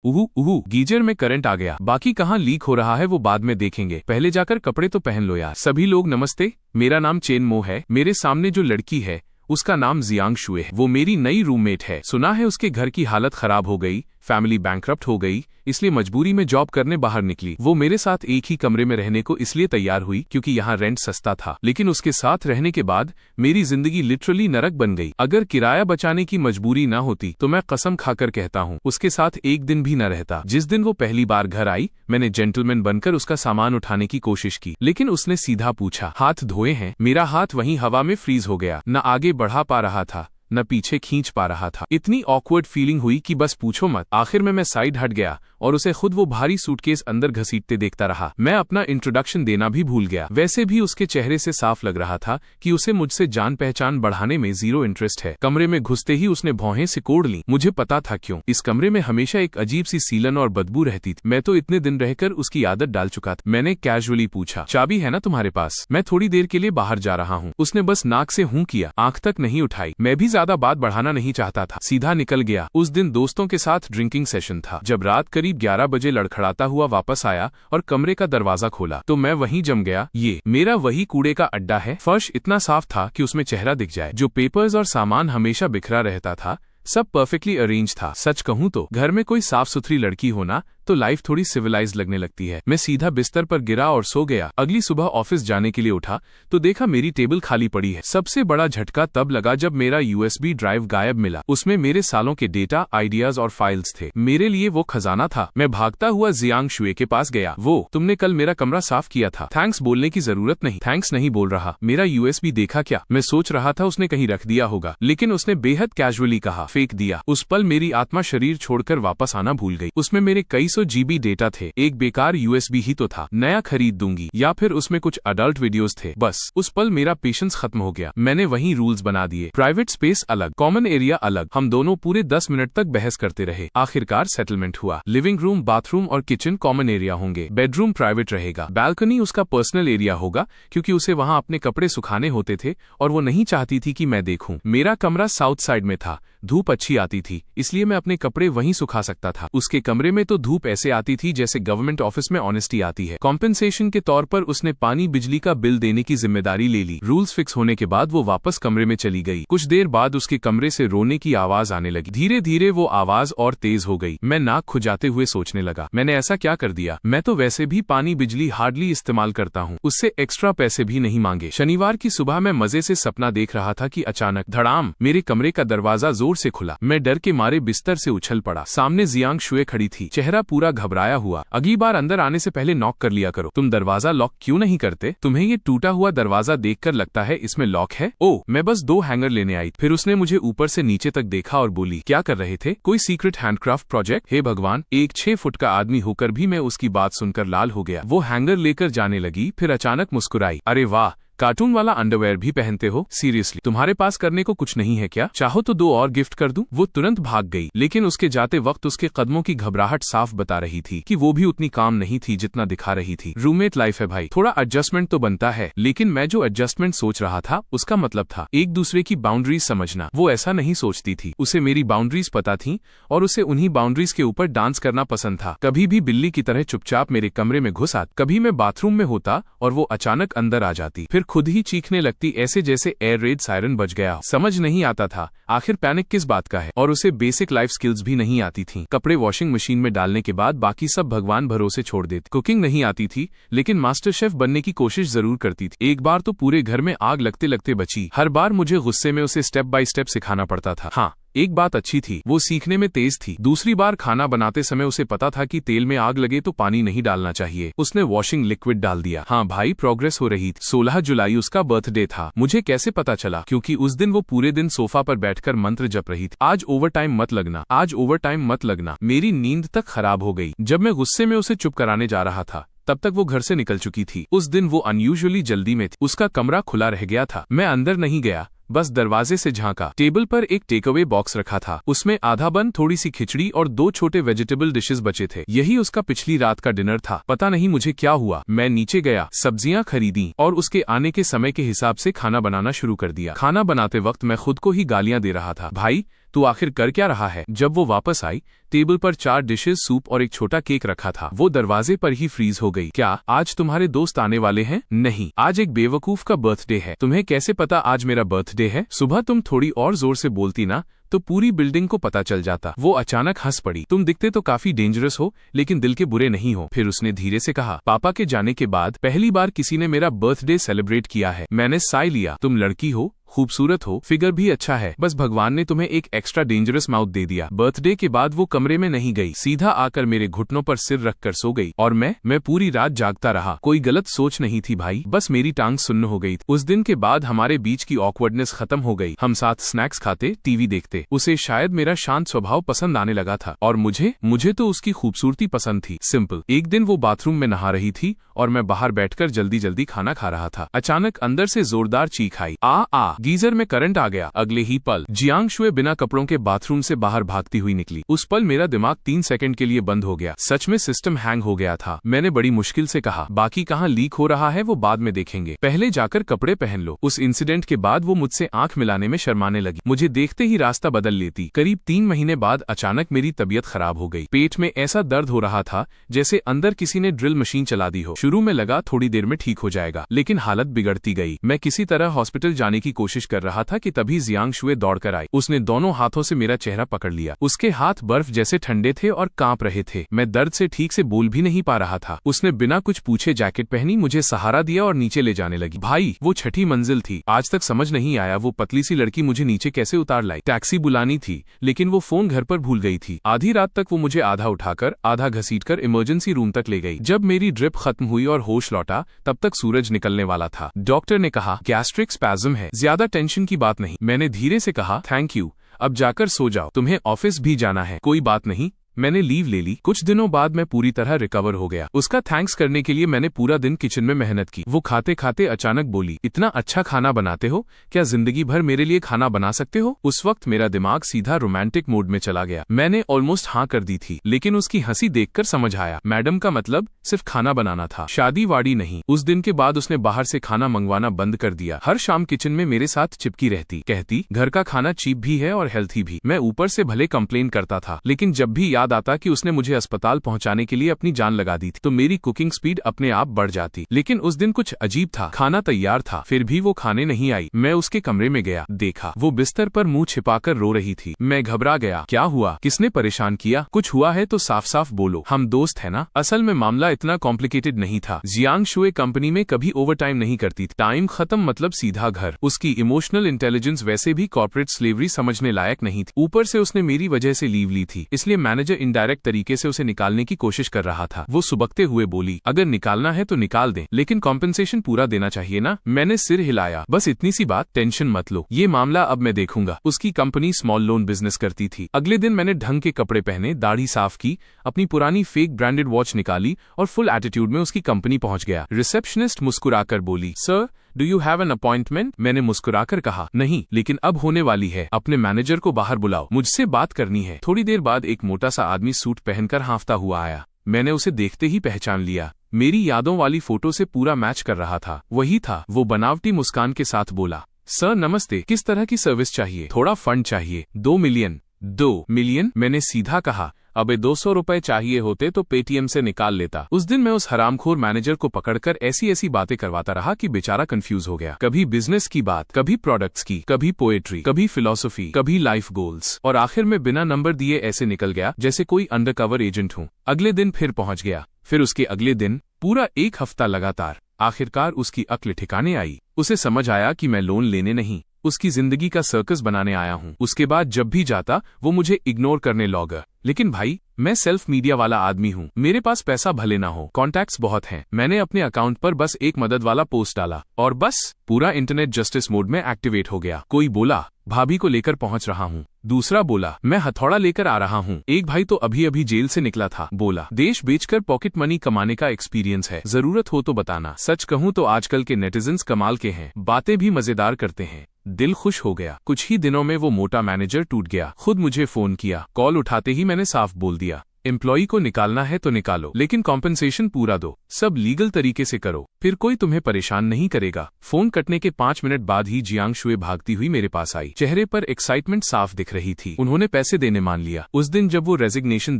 उहू उहू, गीजर में करंट आ गया। बाकी कहाँ लीक हो रहा है वो बाद में देखेंगे, पहले जाकर कपड़े तो पहन लो यार। सभी लोग नमस्ते, मेरा नाम चेन मो है। मेरे सामने जो लड़की है उसका नाम जियांग शुए है। वो मेरी नई रूममेट है। सुना है उसके घर की हालत खराब हो गई, फैमिली बैंकरप्ट हो गई, इसलिए मजबूरी में जॉब करने बाहर निकली। वो मेरे साथ एक ही कमरे में रहने को इसलिए तैयार हुई क्योंकि यहाँ रेंट सस्ता था, लेकिन उसके साथ रहने के बाद मेरी जिंदगी लिटरली नरक बन गई। अगर किराया बचाने की मजबूरी ना होती तो मैं कसम खाकर कहता हूँ उसके साथ एक दिन भी न रहता। जिस दिन वो पहली बार घर आई, मैंने जेंटलमैन बनकर उसका सामान उठाने की कोशिश की, लेकिन उसने सीधा पूछा, हाथ धोए हैं? मेरा हाथ वहीं हवा में फ्रीज हो गया, न आगे बढ़ा पा रहा था न पीछे खींच पा रहा था। इतनी ऑकवर्ड फीलिंग हुई कि बस पूछो मत। आखिर में मैं साइड हट गया और उसे खुद वो भारी सूटकेस अंदर घसीटते देखता रहा। मैं अपना इंट्रोडक्शन देना भी भूल गया। वैसे भी उसके चेहरे से साफ लग रहा था कि उसे मुझसे जान पहचान बढ़ाने में जीरो इंटरेस्ट है। कमरे में घुसते ही उसने भौहें सिकोड़ ली। मुझे पता था क्यों। इस कमरे में हमेशा एक अजीब सी सीलन और बदबू रहती थी। मैं तो इतने दिन रहकर उसकी आदत डाल चुका था। मैंने कैजुअली पूछा, चाबी है ना तुम्हारे पास? मैं थोड़ी देर के लिए बाहर जा रहा हूँ। उसने बस नाक से हूँ किया, आंख तक नहीं उठाई। मैं भी ज्यादा बात बढ़ाना नहीं चाहता था, सीधा निकल गया। उस दिन दोस्तों के साथ ड्रिंकिंग सेशन था। जब रात करीब 11 बजे लड़खड़ाता हुआ वापस आया और कमरे का दरवाजा खोला तो मैं वहीं जम गया। ये मेरा वही कूड़े का अड्डा है। फर्श इतना साफ था कि उसमें चेहरा दिख जाए। जो पेपर्स और सामान हमेशा बिखरा रहता था, सब परफेक्टली अरेंज था। सच कहूँ तो घर में कोई साफ सुथरी लड़की होना तो लाइफ थोड़ी सिविलाइज लगने लगती है। मैं सीधा बिस्तर पर गिरा और सो गया। अगली सुबह ऑफिस जाने के लिए उठा तो देखा मेरी टेबल खाली पड़ी है। सबसे बड़ा झटका तब लगा जब मेरा यूएसबी ड्राइव गायब मिला। उसमें मेरे सालों के डेटा, आइडियाज और फाइल्स थे। मेरे लिए वो खजाना था। मैं भागता हुआ जियांग शुए के पास गया। वो, तुमने कल मेरा कमरा साफ किया था। थैंक्स बोलने की जरूरत नहीं। थैंक्स नहीं बोल रहा। मेरा यूएसबी देखा क्या? मैं सोच रहा था उसने कहीं रख दिया होगा, लेकिन उसने बेहद कैजुअली कहा, फेंक दिया। उस पल मेरी आत्मा शरीर छोड़कर वापस आना भूल गई। उसमें मेरे कई सौ जीबी डेटा थे। एक बेकार यूएसबी ही तो था। नया खरीद दूंगी, या फिर उसमें कुछ अडल्ट वीडियोस थे। बस उस पल मेरा पेशेंस खत्म हो गया। मैंने वहीं रूल्स बना दिए। प्राइवेट स्पेस अलग, कॉमन एरिया अलग। हम दोनों पूरे 10 मिनट तक बहस करते रहे। आखिरकार सेटलमेंट हुआ। लिविंग रूम, बाथरूम और किचन कॉमन एरिया होंगे। बेडरूम प्राइवेट रहेगा। बालकनी उसका पर्सनल एरिया होगा क्योंकि उसे वहां अपने कपड़े सुखाने होते थे और वो नहीं चाहती थी कि मैं देखूं। मेरा कमरा साउथ साइड में था। धूप अच्छी आती थी, इसलिए मैं अपने कपड़े वहीं सुखा सकता था। उसके कमरे में तो धूप ऐसे आती थी जैसे गवर्नमेंट ऑफिस में ऑनेस्टी आती है। कॉम्पेंसेशन के तौर पर उसने पानी बिजली का बिल देने की जिम्मेदारी ले ली। रूल्स फिक्स होने के बाद वो वापस कमरे में चली गई। कुछ देर बाद उसके कमरे से रोने की आवाज आने लगी। धीरे धीरे वो आवाज और तेज हो गई। मैं नाक खुजाते हुए सोचने लगा, मैंने ऐसा क्या कर दिया? मैं तो वैसे भी पानी बिजली हार्डली इस्तेमाल करता हूँ, उससे एक्स्ट्रा पैसे भी नहीं मांगे। शनिवार की सुबह मैं मजे से सपना देख रहा था कि अचानक धड़ाम, मेरे कमरे का दरवाजा जोर से खुला। मैं डर के मारे बिस्तर से उछल पड़ा। सामने जियांग शुए खड़ी थी, चेहरा पूरा घबराया हुआ। अगली बार अंदर आने से पहले नॉक कर लिया करो। तुम दरवाजा लॉक क्यों नहीं करते? तुम्हें ये टूटा हुआ दरवाजा देखकर लगता है इसमें लॉक है? ओह, मैं बस 2 हैंगर लेने आई। फिर उसने मुझे ऊपर से नीचे तक देखा और बोली, क्या कर रहे थे? कोई सीक्रेट हैंडक्राफ्ट प्रोजेक्ट? हे भगवान, एक 6 फुट का आदमी होकर भी मैं उसकी बात सुनकर लाल हो गया। वो हैंगर लेकर जाने लगी, फिर अचानक मुस्कुराई। अरे वाह, कार्टून वाला अंडरवेयर भी पहनते हो? सीरियसली, तुम्हारे पास करने को कुछ नहीं है क्या? चाहो तो 2 और गिफ्ट कर दूं? वो तुरंत भाग गई, लेकिन उसके जाते वक्त उसके कदमों की घबराहट साफ बता रही थी कि वो भी उतनी काम नहीं थी जितना दिखा रही थी। रूममेट लाइफ है भाई, थोड़ा एडजस्टमेंट तो बनता है। लेकिन मैं जो एडजस्टमेंट सोच रहा था उसका मतलब था एक दूसरे की बाउंड्रीज समझना। वो ऐसा नहीं सोचती थी। उसे मेरी बाउंड्रीज पता थी और उसे उन्हीं बाउंड्रीज के ऊपर डांस करना पसंद था। कभी भी बिल्ली की तरह चुपचाप मेरे कमरे में घुस आती, कभी मैं बाथरूम में होता और वो अचानक अंदर आ जाती, फिर खुद ही चीखने लगती, ऐसे जैसे एयर रेड सायरन बज गया। समझ नहीं आता था आखिर पैनिक किस बात का है। और उसे बेसिक लाइफ स्किल्स भी नहीं आती थी। कपड़े वॉशिंग मशीन में डालने के बाद बाकी सब भगवान भरोसे छोड़ देती। कुकिंग नहीं आती थी, लेकिन मास्टर शेफ बनने की कोशिश जरूर करती थी। एक बार तो पूरे घर में आग लगते लगते बची। हर बार मुझे गुस्से में उसे स्टेप बाय स्टेप सिखाना पड़ता था। हाँ, एक बात अच्छी थी, वो सीखने में तेज थी। दूसरी बार खाना बनाते समय उसे पता था कि तेल में आग लगे तो पानी नहीं डालना चाहिए। उसने वॉशिंग लिक्विड डाल दिया। हाँ भाई, प्रोग्रेस हो रही थी। 16 जुलाई उसका बर्थडे था। मुझे कैसे पता चला? क्योंकि उस दिन वो पूरे दिन सोफा पर बैठकर मंत्र जप रही थी। आज ओवर टाइम मत लगना, आज ओवर टाइम मत लगना। मेरी नींद तक खराब हो गई। जब मैं गुस्से में उसे चुप कराने जा रहा था तब तक वो घर से निकल चुकी थी। उस दिन वो अनयूजुअली जल्दी में थी। उसका कमरा खुला रह गया था। मैं अंदर नहीं गया, बस दरवाजे से झांका। टेबल पर एक टेकअवे बॉक्स रखा था। उसमें आधा बंद थोड़ी सी खिचड़ी और 2 छोटे वेजिटेबल डिशेस बचे थे। यही उसका पिछली रात का डिनर था। पता नहीं मुझे क्या हुआ। मैं नीचे गया, सब्जियां खरीदी और उसके आने के समय के हिसाब से खाना बनाना शुरू कर दिया। खाना बनाते वक्त मैं खुद को ही गालियां दे रहा था। भाई, तू आखिर कर क्या रहा है? जब वो वापस आई, टेबल पर 4 डिशेस, सूप और एक छोटा केक रखा था। वो दरवाजे पर ही फ्रीज हो गई। क्या आज तुम्हारे दोस्त आने वाले हैं? नहीं, आज एक बेवकूफ का बर्थडे है। तुम्हें कैसे पता आज मेरा बर्थडे है? सुबह तुम थोड़ी और जोर से बोलती ना तो पूरी बिल्डिंग को पता चल जाता। वो अचानक हंस पड़ी। तुम दिखते तो काफी डेंजरस हो, लेकिन दिल के बुरे नहीं हो। फिर उसने धीरे से कहा, पापा के जाने के बाद पहली बार किसी ने मेरा बर्थडे सेलिब्रेट किया है। मैंने साय लिया। तुम लड़की हो, खूबसूरत हो, फिगर भी अच्छा है, बस भगवान ने तुम्हें एक एक्स्ट्रा डेंजरस माउथ दे दिया। बर्थडे के बाद वो कमरे में नहीं गई, सीधा आकर मेरे घुटनों पर सिर रखकर सो गई। और मैं पूरी रात जागता रहा। कोई गलत सोच नहीं थी भाई, बस मेरी टांग सुन्न हो गई। उस दिन के बाद हमारे बीच की ऑकवर्डनेस खत्म हो गई। हम साथ स्नैक्स खाते, टीवी देखते। उसे शायद मेरा शांत स्वभाव पसंद आने लगा था, और मुझे तो उसकी खूबसूरती पसंद थी। सिंपल। एक दिन वो बाथरूम में नहा रही थी और मैं बाहर बैठकर जल्दी जल्दी खाना खा रहा था। अचानक अंदर से जोरदार चीख आई, आ गीजर में करंट आ गया। अगले ही पल जियांग शुए बिना कपड़ों के बाथरूम से बाहर भागती हुई निकली। उस पल मेरा दिमाग 3 सेकंड के लिए बंद हो गया। सच में सिस्टम हैंग हो गया था। मैंने बड़ी मुश्किल से कहा, बाकी कहाँ लीक हो रहा है वो बाद में देखेंगे, पहले जाकर कपड़े पहन लो। उस इंसिडेंट के बाद वो मुझसे आंख मिलाने में शर्माने लगी। मुझे देखते ही रास्ता बदल लेती। करीब 3 महीने बाद अचानक मेरी तबीयत खराब हो गई। पेट में ऐसा दर्द हो रहा था जैसे अंदर किसी ने ड्रिल मशीन चला दी हो। शुरू में लगा थोड़ी देर में ठीक हो जाएगा, लेकिन हालत बिगड़ती गई। मैं किसी तरह हॉस्पिटल जाने की कोशिश कर रहा था कि तभी जियांग शुए दौड़कर आई। उसने दोनों हाथों से मेरा चेहरा पकड़ लिया। उसके हाथ बर्फ जैसे ठंडे थे और कांप रहे थे। मैं दर्द से ठीक से बोल भी नहीं पा रहा था। उसने बिना कुछ पूछे जैकेट पहनी, मुझे सहारा दिया और नीचे ले जाने लगी। भाई, वो 6ठी मंजिल थी। आज तक समझ नहीं आया वो पतली सी लड़की मुझे नीचे कैसे उतार लाई। टैक्सी बुलानी थी, लेकिन वो फोन घर पर भूल गई थी। आधी रात तक वो मुझे आधा उठाकर आधा घसीटकर इमरजेंसी रूम तक ले गई। जब मेरी ड्रिप खत्म हुई और होश लौटा, तब तक सूरज निकलने वाला था। डॉक्टर ने कहा, गैस्ट्रिक स्पैज्म है, ज्यादा टेंशन की बात नहीं। मैंने धीरे से कहा, थैंक यू, अब जाकर सो जाओ, तुम्हें ऑफिस भी जाना है। कोई बात नहीं, मैंने लीव ले ली। कुछ दिनों बाद मैं पूरी तरह रिकवर हो गया। उसका थैंक्स करने के लिए मैंने पूरा दिन किचन में मेहनत की। वो खाते खाते अचानक बोली, इतना अच्छा खाना बनाते हो, क्या जिंदगी भर मेरे लिए खाना बना सकते हो? उस वक्त मेरा दिमाग सीधा रोमांटिक मोड में चला गया। मैंने ऑलमोस्ट हाँ कर दी थी, लेकिन उसकी हंसी देखकर समझ आया, मैडम का मतलब सिर्फ खाना बनाना था, शादी वाड़ी नहीं। उस दिन के बाद उसने बाहर से खाना मंगवाना बंद कर दिया। हर शाम किचन में मेरे साथ चिपकी रहती, कहती घर का खाना चीप भी है और हेल्थी भी। मैं ऊपर से भले कंप्लेन करता था, लेकिन जब भी याद आता कि उसने मुझे अस्पताल पहुंचाने के लिए अपनी जान लगा दी थी, तो मेरी कुकिंग स्पीड अपने आप बढ़ जाती। लेकिन उस दिन कुछ अजीब था। खाना तैयार था, फिर भी वो खाने नहीं आई। मैं उसके कमरे में गया, देखा वो बिस्तर पर मुंह छिपाकर रो रही थी। मैं घबरा गया। क्या हुआ? किसने परेशान किया? कुछ हुआ है तो साफ साफ बोलो, हम दोस्त है ना। असल में मामला इतना कॉम्प्लिकेटेड नहीं था। जियांग शुए कंपनी में कभी ओवर टाइम नहीं करती थी। टाइम खत्म मतलब सीधा घर। उसकी इमोशनल इंटेलिजेंस वैसे भी कॉर्पोरेट स्लेवरी समझने लायक नहीं थी। ऊपर से उसने मेरी वजह से लीव ली थी, इसलिए मैनेजर इनडायरेक्ट तरीके से उसे निकालने की कोशिश कर रहा था। वो सुबकते हुए बोली, अगर निकालना है तो निकाल दें, लेकिन कॉम्पेंसेशन पूरा देना चाहिए ना। मैंने सिर हिलाया, बस इतनी सी बात, टेंशन मत लो, ये मामला अब मैं देखूंगा। उसकी कंपनी स्मॉल लोन बिजनेस करती थी। अगले दिन मैंने ढंग के कपड़े पहने, दाढ़ी साफ की, अपनी पुरानी फेक ब्रांडेड वॉच निकाली और फुल एटीट्यूड में उसकी कंपनी पहुंच गया। रिसेप्शनिस्ट मुस्कुराकर बोली, sir do you have an appointment? मैंने मुस्कुराकर कहा, नहीं, लेकिन अब होने वाली है। अपने मैनेजर को बाहर बुलाओ, मुझसे बात करनी है। थोड़ी देर बाद एक मोटा सा आदमी सूट पहनकर हांफता हुआ आया। मैंने उसे देखते ही पहचान लिया। मेरी यादों वाली फोटो से पूरा मैच कर रहा था। वही था। वो बनावटी मुस्कान के साथ बोला, सर नमस्ते, किस तरह की सर्विस चाहिए? थोड़ा फंड चाहिए। 2 मिलियन। 2 मिलियन? मैंने सीधा कहा, अबे 200 रुपए चाहिए होते तो पेटीएम से निकाल लेता। उस दिन मैं उस हरामखोर मैनेजर को पकड़कर ऐसी ऐसी बातें करवाता रहा कि बेचारा कंफ्यूज हो गया। कभी बिजनेस की बात, कभी प्रोडक्ट्स की, कभी पोएट्री, कभी फिलॉसफी, कभी लाइफ गोल्स, और आखिर में बिना नंबर दिए ऐसे निकल गया जैसे कोई अंडरकवर एजेंट हूँ। अगले दिन फिर पहुंच गया, फिर उसके अगले दिन, पूरा 1 हफ्ता लगातार। आखिरकार उसकी अक्ल ठिकाने आई। उसे समझ आया कि मैं लोन लेने नहीं, उसकी जिंदगी का सर्कस बनाने आया हूँ। उसके बाद जब भी जाता वो मुझे इग्नोर करने लगा। लेकिन भाई, मैं सेल्फ मीडिया वाला आदमी हूँ, मेरे पास पैसा भले ना हो, कॉन्टैक्ट्स बहुत हैं। मैंने अपने अकाउंट पर बस एक मदद वाला पोस्ट डाला और बस पूरा इंटरनेट जस्टिस मोड में एक्टिवेट हो गया। कोई बोला, भाभी को लेकर पहुंच रहा हूँ। दूसरा बोला, मैं हथौड़ा लेकर आ रहा हूँ। एक भाई तो अभी अभी जेल से निकला था, बोला देश बेचकर पॉकेट मनी कमाने का एक्सपीरियंस है, जरूरत हो तो बताना। सच कहूँ तो आजकल के नेटिजन्स कमाल के हैं, बातें भी मजेदार करते हैं। दिल खुश हो गया। कुछ ही दिनों में वो मोटा मैनेजर टूट गया। खुद मुझे फोन किया। कॉल उठाते ही मैंने साफ बोल दिया, एम्प्लॉई को निकालना है तो निकालो, लेकिन कॉम्पेंसेशन पूरा दो, सब लीगल तरीके से करो, फिर कोई तुम्हें परेशान नहीं करेगा। फोन कटने के 5 मिनट बाद ही जियांग शुए भागती हुई मेरे पास आई। चेहरे पर एक्साइटमेंट साफ दिख रही थी। उन्होंने पैसे देने मान लिया। उस दिन जब वो रेजिग्नेशन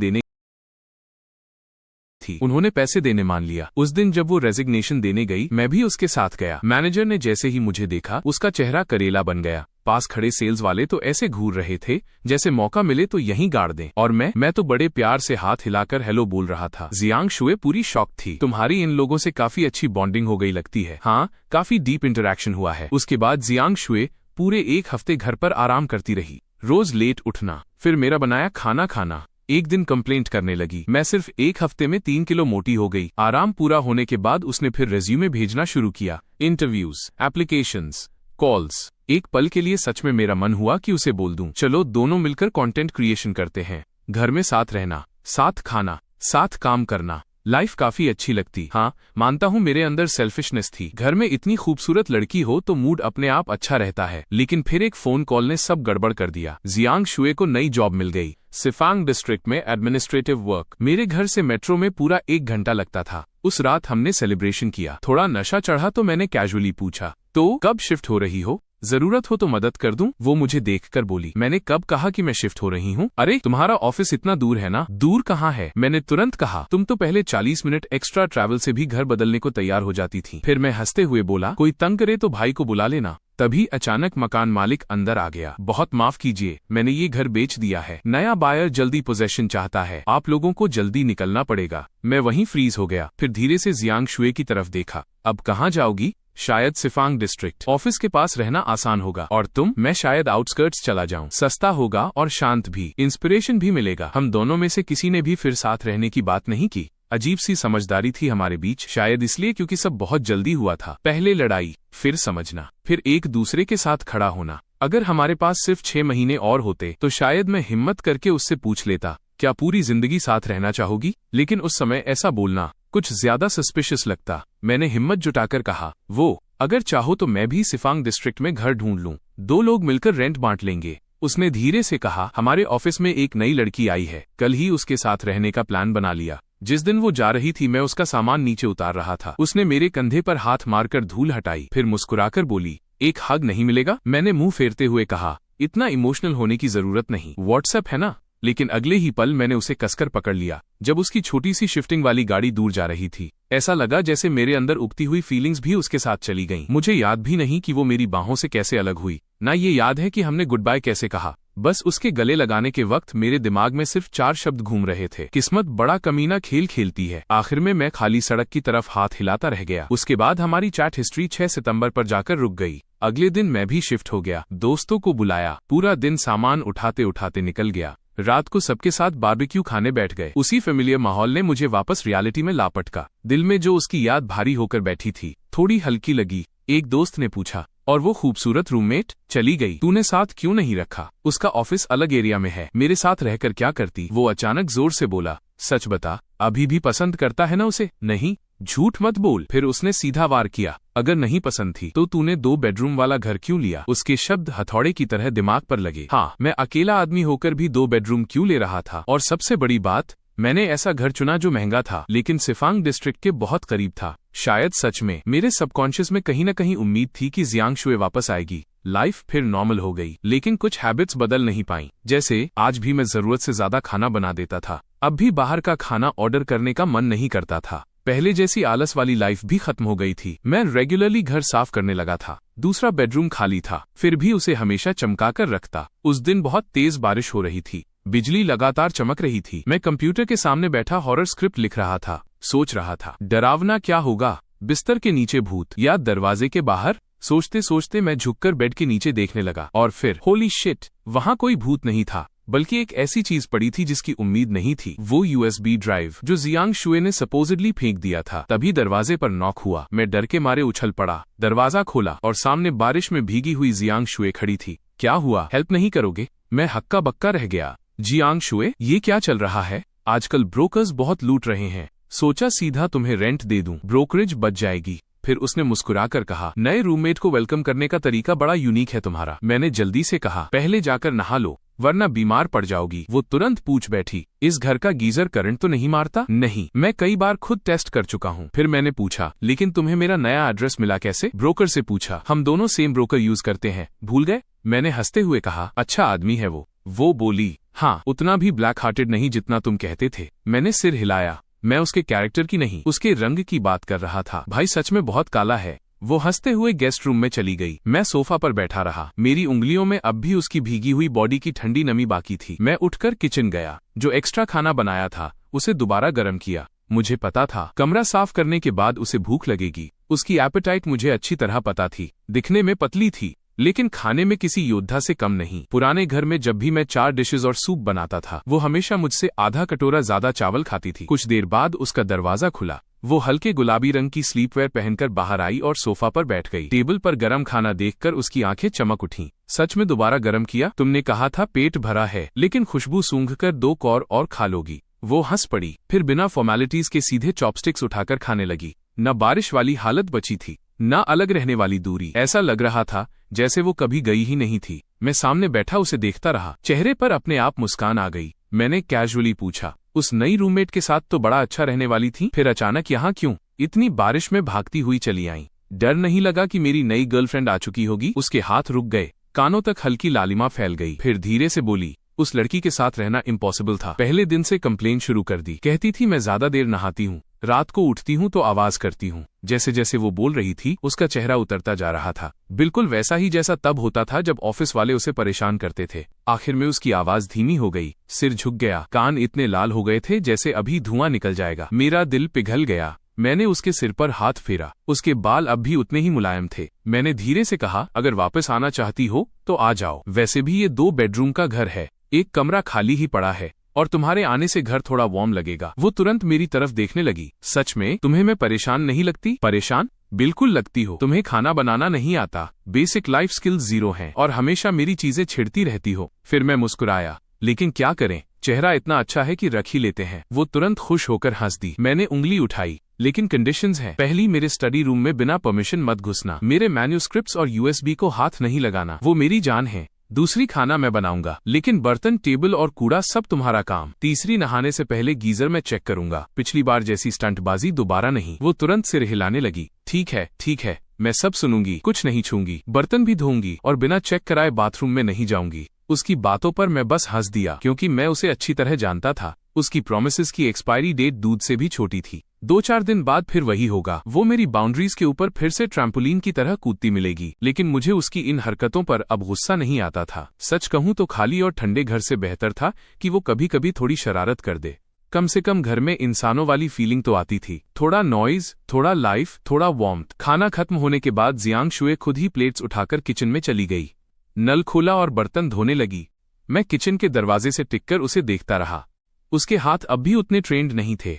देने गई, मैं भी उसके साथ गया। मैनेजर ने जैसे ही मुझे देखा, उसका चेहरा करेला बन गया। पास खड़े सेल्स वाले तो ऐसे घूर रहे थे जैसे मौका मिले तो यहीं गाड़ दें, और मैं तो बड़े प्यार से हाथ हिलाकर हेलो बोल रहा था। जियांग शुए पूरी शॉक थी। तुम्हारी इन लोगों से काफी अच्छी बॉन्डिंग हो गई लगती है। हाँ, काफी डीप इंटरेक्शन हुआ है। उसके बाद जियांग शुए पूरे 1 हफ्ते घर पर आराम करती रही, रोज लेट उठना, फिर मेरा बनाया खाना खाना। एक दिन कंप्लेंट करने लगी। मैं सिर्फ 1 हफ्ते में 3 किलो मोटी हो गई। आराम पूरा होने के बाद उसने फिर रेज्यूमे भेजना शुरू किया। Interviews, applications, calls. एक पल के लिए सच में मेरा मन हुआ कि उसे बोल दूं, चलो दोनों मिलकर कंटेंट क्रिएशन करते हैं। घर में साथ रहना, साथ खाना, साथ काम करना, लाइफ काफी अच्छी लगती। हाँ, मानता हूँ मेरे अंदर सेल्फिशनेस थी। घर में इतनी खूबसूरत लड़की हो तो मूड अपने आप अच्छा रहता है, लेकिन फिर एक फोन कॉल ने सब गड़बड़ कर दिया। जियांग शुए को नई जॉब मिल गई, सिफांग डिस्ट्रिक्ट में एडमिनिस्ट्रेटिव वर्क। मेरे घर से मेट्रो में पूरा 1 घंटा लगता था। उस रात हमने सेलिब्रेशन किया। थोड़ा नशा चढ़ा तो मैंने कैजुअली पूछा, तो कब शिफ्ट हो रही हो? जरूरत हो तो मदद कर दूं? वो मुझे देखकर बोली, मैंने कब कहा कि मैं शिफ्ट हो रही हूँ? अरे तुम्हारा ऑफिस इतना दूर है ना? दूर कहाँ है? मैंने तुरंत कहा, तुम तो पहले 40 मिनट एक्स्ट्रा ट्रैवल से भी घर बदलने को तैयार हो जाती थी। फिर मैं हंसते हुए बोला, कोई तंग करे तो भाई को बुला लेना। तभी अचानक मकान मालिक अंदर आ गया। बहुत माफ कीजिए, मैंने ये घर बेच दिया है। नया बायर जल्दी पोजेशन चाहता है, आप लोगों को जल्दी निकलना पड़ेगा। मैं वहीं फ्रीज हो गया, फिर धीरे से जियांग शुए की तरफ देखा। अब कहाँ जाओगी? शायद सिफांग डिस्ट्रिक्ट। ऑफिस के पास रहना आसान होगा। और तुम? मैं शायद आउटस्कर्ट्स चला जाऊं। सस्ता होगा और शांत भी, इंस्पिरेशन भी मिलेगा। हम दोनों में से किसी ने भी फिर साथ रहने की बात नहीं की। अजीब सी समझदारी थी हमारे बीच, शायद इसलिए क्योंकि सब बहुत जल्दी हुआ था। पहले लड़ाई, फिर समझना, फिर एक दूसरे के साथ खड़ा होना। अगर हमारे पास सिर्फ 6 महीने और होते तो शायद मैं हिम्मत करके उससे पूछ लेता, क्या पूरी जिंदगी साथ रहना चाहोगी? लेकिन उस समय ऐसा बोलना कुछ ज्यादा सस्पिशियस लगता। मैंने हिम्मत जुटाकर कहा, वो अगर चाहो तो मैं भी सिफांग डिस्ट्रिक्ट में घर ढूंढ लूं, 2 लोग मिलकर रेंट बांट लेंगे। उसने धीरे से कहा, हमारे ऑफिस में एक नई लड़की आई है, कल ही उसके साथ रहने का प्लान बना लिया। जिस दिन वो जा रही थी मैं उसका सामान नीचे उतार रहा था। उसने मेरे कंधे पर हाथ मारकर धूल हटाई, फिर मुस्कुराकर बोली, एक हग नहीं मिलेगा? मैंने मुंह फेरते हुए कहा, इतना इमोशनल होने की जरूरत नहीं, व्हाट्सएप है ना। लेकिन अगले ही पल मैंने उसे कसकर पकड़ लिया। जब उसकी छोटी सी शिफ्टिंग वाली गाड़ी दूर जा रही थी, ऐसा लगा जैसे मेरे अंदर उगती हुई फीलिंग्स भी उसके साथ चली गईं। मुझे याद भी नहीं कि वो मेरी बाहों से कैसे अलग हुई, ना ये याद है कि हमने गुड बाय कैसे कहा। बस उसके गले लगाने के वक्त मेरे दिमाग में सिर्फ 4 शब्द घूम रहे थे, किस्मत बड़ा कमीना खेल खेलती है। आखिर में मैं खाली सड़क की तरफ हाथ हिलाता रह गया। उसके बाद हमारी चैट हिस्ट्री 6 सितंबर पर जाकर रुक गई। अगले दिन मैं भी शिफ्ट हो गया, दोस्तों को बुलाया, पूरा दिन सामान उठाते उठाते निकल गया। रात को सबके साथ बारबेक्यू खाने बैठ गए। उसी फेमिलियर माहौल ने मुझे वापस रियलिटी में लापटका। दिल में जो उसकी याद भारी होकर बैठी थी, थोड़ी हल्की लगी। एक दोस्त ने पूछा, और वो खूबसूरत रूममेट? चली गई, तूने साथ क्यों नहीं रखा? उसका ऑफिस अलग एरिया में है, मेरे साथ रहकर क्या करती? वो अचानक जोर से बोला, सच बता, अभी भी पसंद करता है ना उसे? नहीं, झूठ मत बोल। फिर उसने सीधा वार किया, अगर नहीं पसंद थी तो तूने 2 बेडरूम वाला घर क्यों लिया? उसके शब्द हथौड़े की तरह दिमाग पर लगे। हाँ, मैं अकेला आदमी होकर भी 2 बेडरूम क्यों ले रहा था? और सबसे बड़ी बात, मैंने ऐसा घर चुना जो महंगा था, लेकिन सिफांग डिस्ट्रिक्ट के बहुत करीब था। शायद सच में मेरे सबकॉन्शियस में कहीं न कहीं उम्मीद थी कि जियांग शुए वापस आएगी। लाइफ फिर नॉर्मल हो गई, लेकिन कुछ हैबिट्स बदल नहीं पाई। जैसे आज भी मैं जरूरत से ज्यादा खाना बना देता था। अब भी बाहर का खाना ऑर्डर करने का मन नहीं करता था। पहले जैसी आलस वाली लाइफ भी खत्म हो गई थी। मैं रेगुलरली घर साफ करने लगा था। दूसरा बेडरूम खाली था, फिर भी उसे हमेशा चमका कर रखता। उस दिन बहुत तेज बारिश हो रही थी, बिजली लगातार चमक रही थी। मैं कंप्यूटर के सामने बैठा हॉरर स्क्रिप्ट लिख रहा था। सोच रहा था, डरावना क्या होगा, बिस्तर के नीचे भूत या दरवाजे के बाहर? सोचते सोचते मैं झुककर बेड के नीचे देखने लगा, और फिर होली शिट, वहाँ कोई भूत नहीं था, बल्कि एक ऐसी चीज पड़ी थी जिसकी उम्मीद नहीं थी। वो USB ड्राइव जो जियांग शुए ने सपोजिडली फेंक दिया था। तभी दरवाजे पर नॉक हुआ। मैं डर के मारे उछल पड़ा, दरवाजा खोला और सामने बारिश में भीगी हुई जियांग शुए खड़ी थी। क्या हुआ, हेल्प नहीं करोगे? मैं हक्का बक्का रह गया। जियांग शुए, ये क्या चल रहा है? आजकल ब्रोकर्स बहुत लूट रहे हैं, सोचा सीधा तुम्हें रेंट दे दूं, ब्रोकरेज बच जाएगी। फिर उसने मुस्कुराकर कहा, नए रूममेट को वेलकम करने का तरीका बड़ा यूनिक है तुम्हारा। मैंने जल्दी से कहा, पहले जाकर नहा लो, वरना बीमार पड़ जाओगी। वो तुरंत पूछ बैठी, इस घर का गीजर करंट तो नहीं मारता? नहीं, मैं कई बार खुद टेस्ट कर चुका हूँ। फिर मैंने पूछा, लेकिन तुम्हें मेरा नया एड्रेस मिला कैसे? ब्रोकर से पूछा, हम दोनों सेम ब्रोकर यूज करते हैं, भूल गए? मैंने हंसते हुए कहा, अच्छा आदमी है वो। वो बोली, हाँ, उतना भी ब्लैक हार्टेड नहीं जितना तुम कहते थे। मैंने सिर हिलाया। मैं उसके कैरेक्टर की नहीं, उसके रंग की बात कर रहा था। भाई सच में बहुत काला है। वो हंसते हुए गेस्ट रूम में चली गई। मैं सोफा पर बैठा रहा। मेरी उंगलियों में अब भी उसकी भीगी हुई बॉडी की ठंडी नमी बाकी थी। मैं उठकर किचन गया। जो एक्स्ट्रा खाना बनाया था उसे दोबारा गर्म किया। मुझे पता था कमरा साफ करने के बाद उसे भूख लगेगी। उसकी एपेटाइट मुझे अच्छी तरह पता थी। दिखने में पतली थी, लेकिन खाने में किसी योद्धा से कम नहीं। पुराने घर में जब भी मैं 4 डिशेज और सूप बनाता था, वो हमेशा मुझसे आधा कटोरा ज्यादा चावल खाती थी। कुछ देर बाद उसका दरवाजा खुला। वो हल्के गुलाबी रंग की स्लीपवेयर पहनकर बाहर आई और सोफा पर बैठ गई। टेबल पर गरम खाना देखकर उसकी आंखें चमक उठीं। सच में दोबारा गरम किया? तुमने कहा था पेट भरा है, लेकिन खुशबू सूंघकर 2 कौर और खा लोगी। वो हंस पड़ी, फिर बिना फॉर्मेलिटीज के सीधे चॉपस्टिक्स उठाकर खाने लगी। न बारिश वाली हालत बची थी, न अलग रहने वाली दूरी। ऐसा लग रहा था जैसे वो कभी गई ही नहीं थी। मैं सामने बैठा उसे देखता रहा। चेहरे पर अपने आप मुस्कान आ गई। मैंने कैजुअली पूछा, उस नई रूममेट के साथ तो बड़ा अच्छा रहने वाली थी, फिर अचानक यहाँ क्यों? इतनी बारिश में भागती हुई चली आई। डर नहीं लगा कि मेरी नई गर्लफ्रेंड आ चुकी होगी? उसके हाथ रुक गए, कानों तक हल्की लालिमा फैल गई। फिर धीरे से बोली, उस लड़की के साथ रहना इम्पॉसिबल था। पहले दिन से कंप्लेन शुरू कर दी। कहती थी मैं ज्यादा देर नहाती हूँ, रात को उठती हूँ तो आवाज करती हूँ। जैसे जैसे वो बोल रही थी उसका चेहरा उतरता जा रहा था, बिल्कुल वैसा ही जैसा तब होता था जब ऑफिस वाले उसे परेशान करते थे। आखिर में उसकी आवाज धीमी हो गई, सिर झुक गया, कान इतने लाल हो गए थे जैसे अभी धुआं निकल जाएगा। मेरा दिल पिघल गया। मैंने उसके सिर पर हाथ फेरा। उसके बाल अब भी उतने ही मुलायम थे। मैंने धीरे से कहा, अगर वापस आना चाहती हो तो आ जाओ। वैसे भी ये 2 बेडरूम का घर है, एक कमरा खाली ही पड़ा है और तुम्हारे आने से घर थोड़ा वार्म लगेगा। वो तुरंत मेरी तरफ देखने लगी। सच में तुम्हें मैं परेशान नहीं लगती? परेशान बिल्कुल लगती हो। तुम्हें खाना बनाना नहीं आता, बेसिक लाइफ स्किल्स 0 हैं और हमेशा मेरी चीजें छिड़ती रहती हो। फिर मैं मुस्कुराया, लेकिन क्या करें, चेहरा इतना अच्छा है कि रख ही लेते हैं। वो तुरंत खुश होकर हंस दी। मैंने उंगली उठाई, लेकिन कंडीशंस हैं। पहली, मेरे स्टडी रूम में बिना परमिशन मत घुसना। मेरे मैन्यूस्क्रिप्ट्स और यूएसबी को हाथ नहीं लगाना, वो मेरी जान है। दूसरी, खाना मैं बनाऊंगा, लेकिन बर्तन, टेबल और कूड़ा सब तुम्हारा काम। तीसरी, नहाने से पहले गीजर में चेक करूंगा, पिछली बार जैसी स्टंटबाजी दोबारा नहीं। वो तुरंत सिर हिलाने लगी। ठीक है, मैं सब सुनूंगी, कुछ नहीं छूंगी, बर्तन भी धोऊंगी और बिना चेक कराए बाथरूम में नहीं जाऊंगी। उसकी बातों पर मैं बस हंस दिया, क्योंकि मैं उसे अच्छी तरह जानता था। उसकी प्रॉमिसेस की एक्सपायरी डेट दूध से भी छोटी थी। 2-4 दिन बाद फिर वही होगा। वो मेरी बाउंड्रीज के ऊपर फिर से ट्रैम्पोलिन की तरह कूदती मिलेगी। लेकिन मुझे उसकी इन हरकतों पर अब गुस्सा नहीं आता था। सच कहूं तो खाली और ठंडे घर से बेहतर था कि वो कभी कभी थोड़ी शरारत कर दे। कम से कम घर में इंसानों वाली फीलिंग तो आती थी। थोड़ा नॉइज, थोड़ा लाइफ, थोड़ा वार्मथ। खाना खत्म होने के बाद जियांग शुए खुद ही प्लेट्स उठाकर किचन में चली गई। नल खोला और बर्तन धोने लगी। मैं किचन के दरवाजे से टिककर उसे देखता रहा। उसके हाथ अब भी उतने ट्रेंड नहीं थे।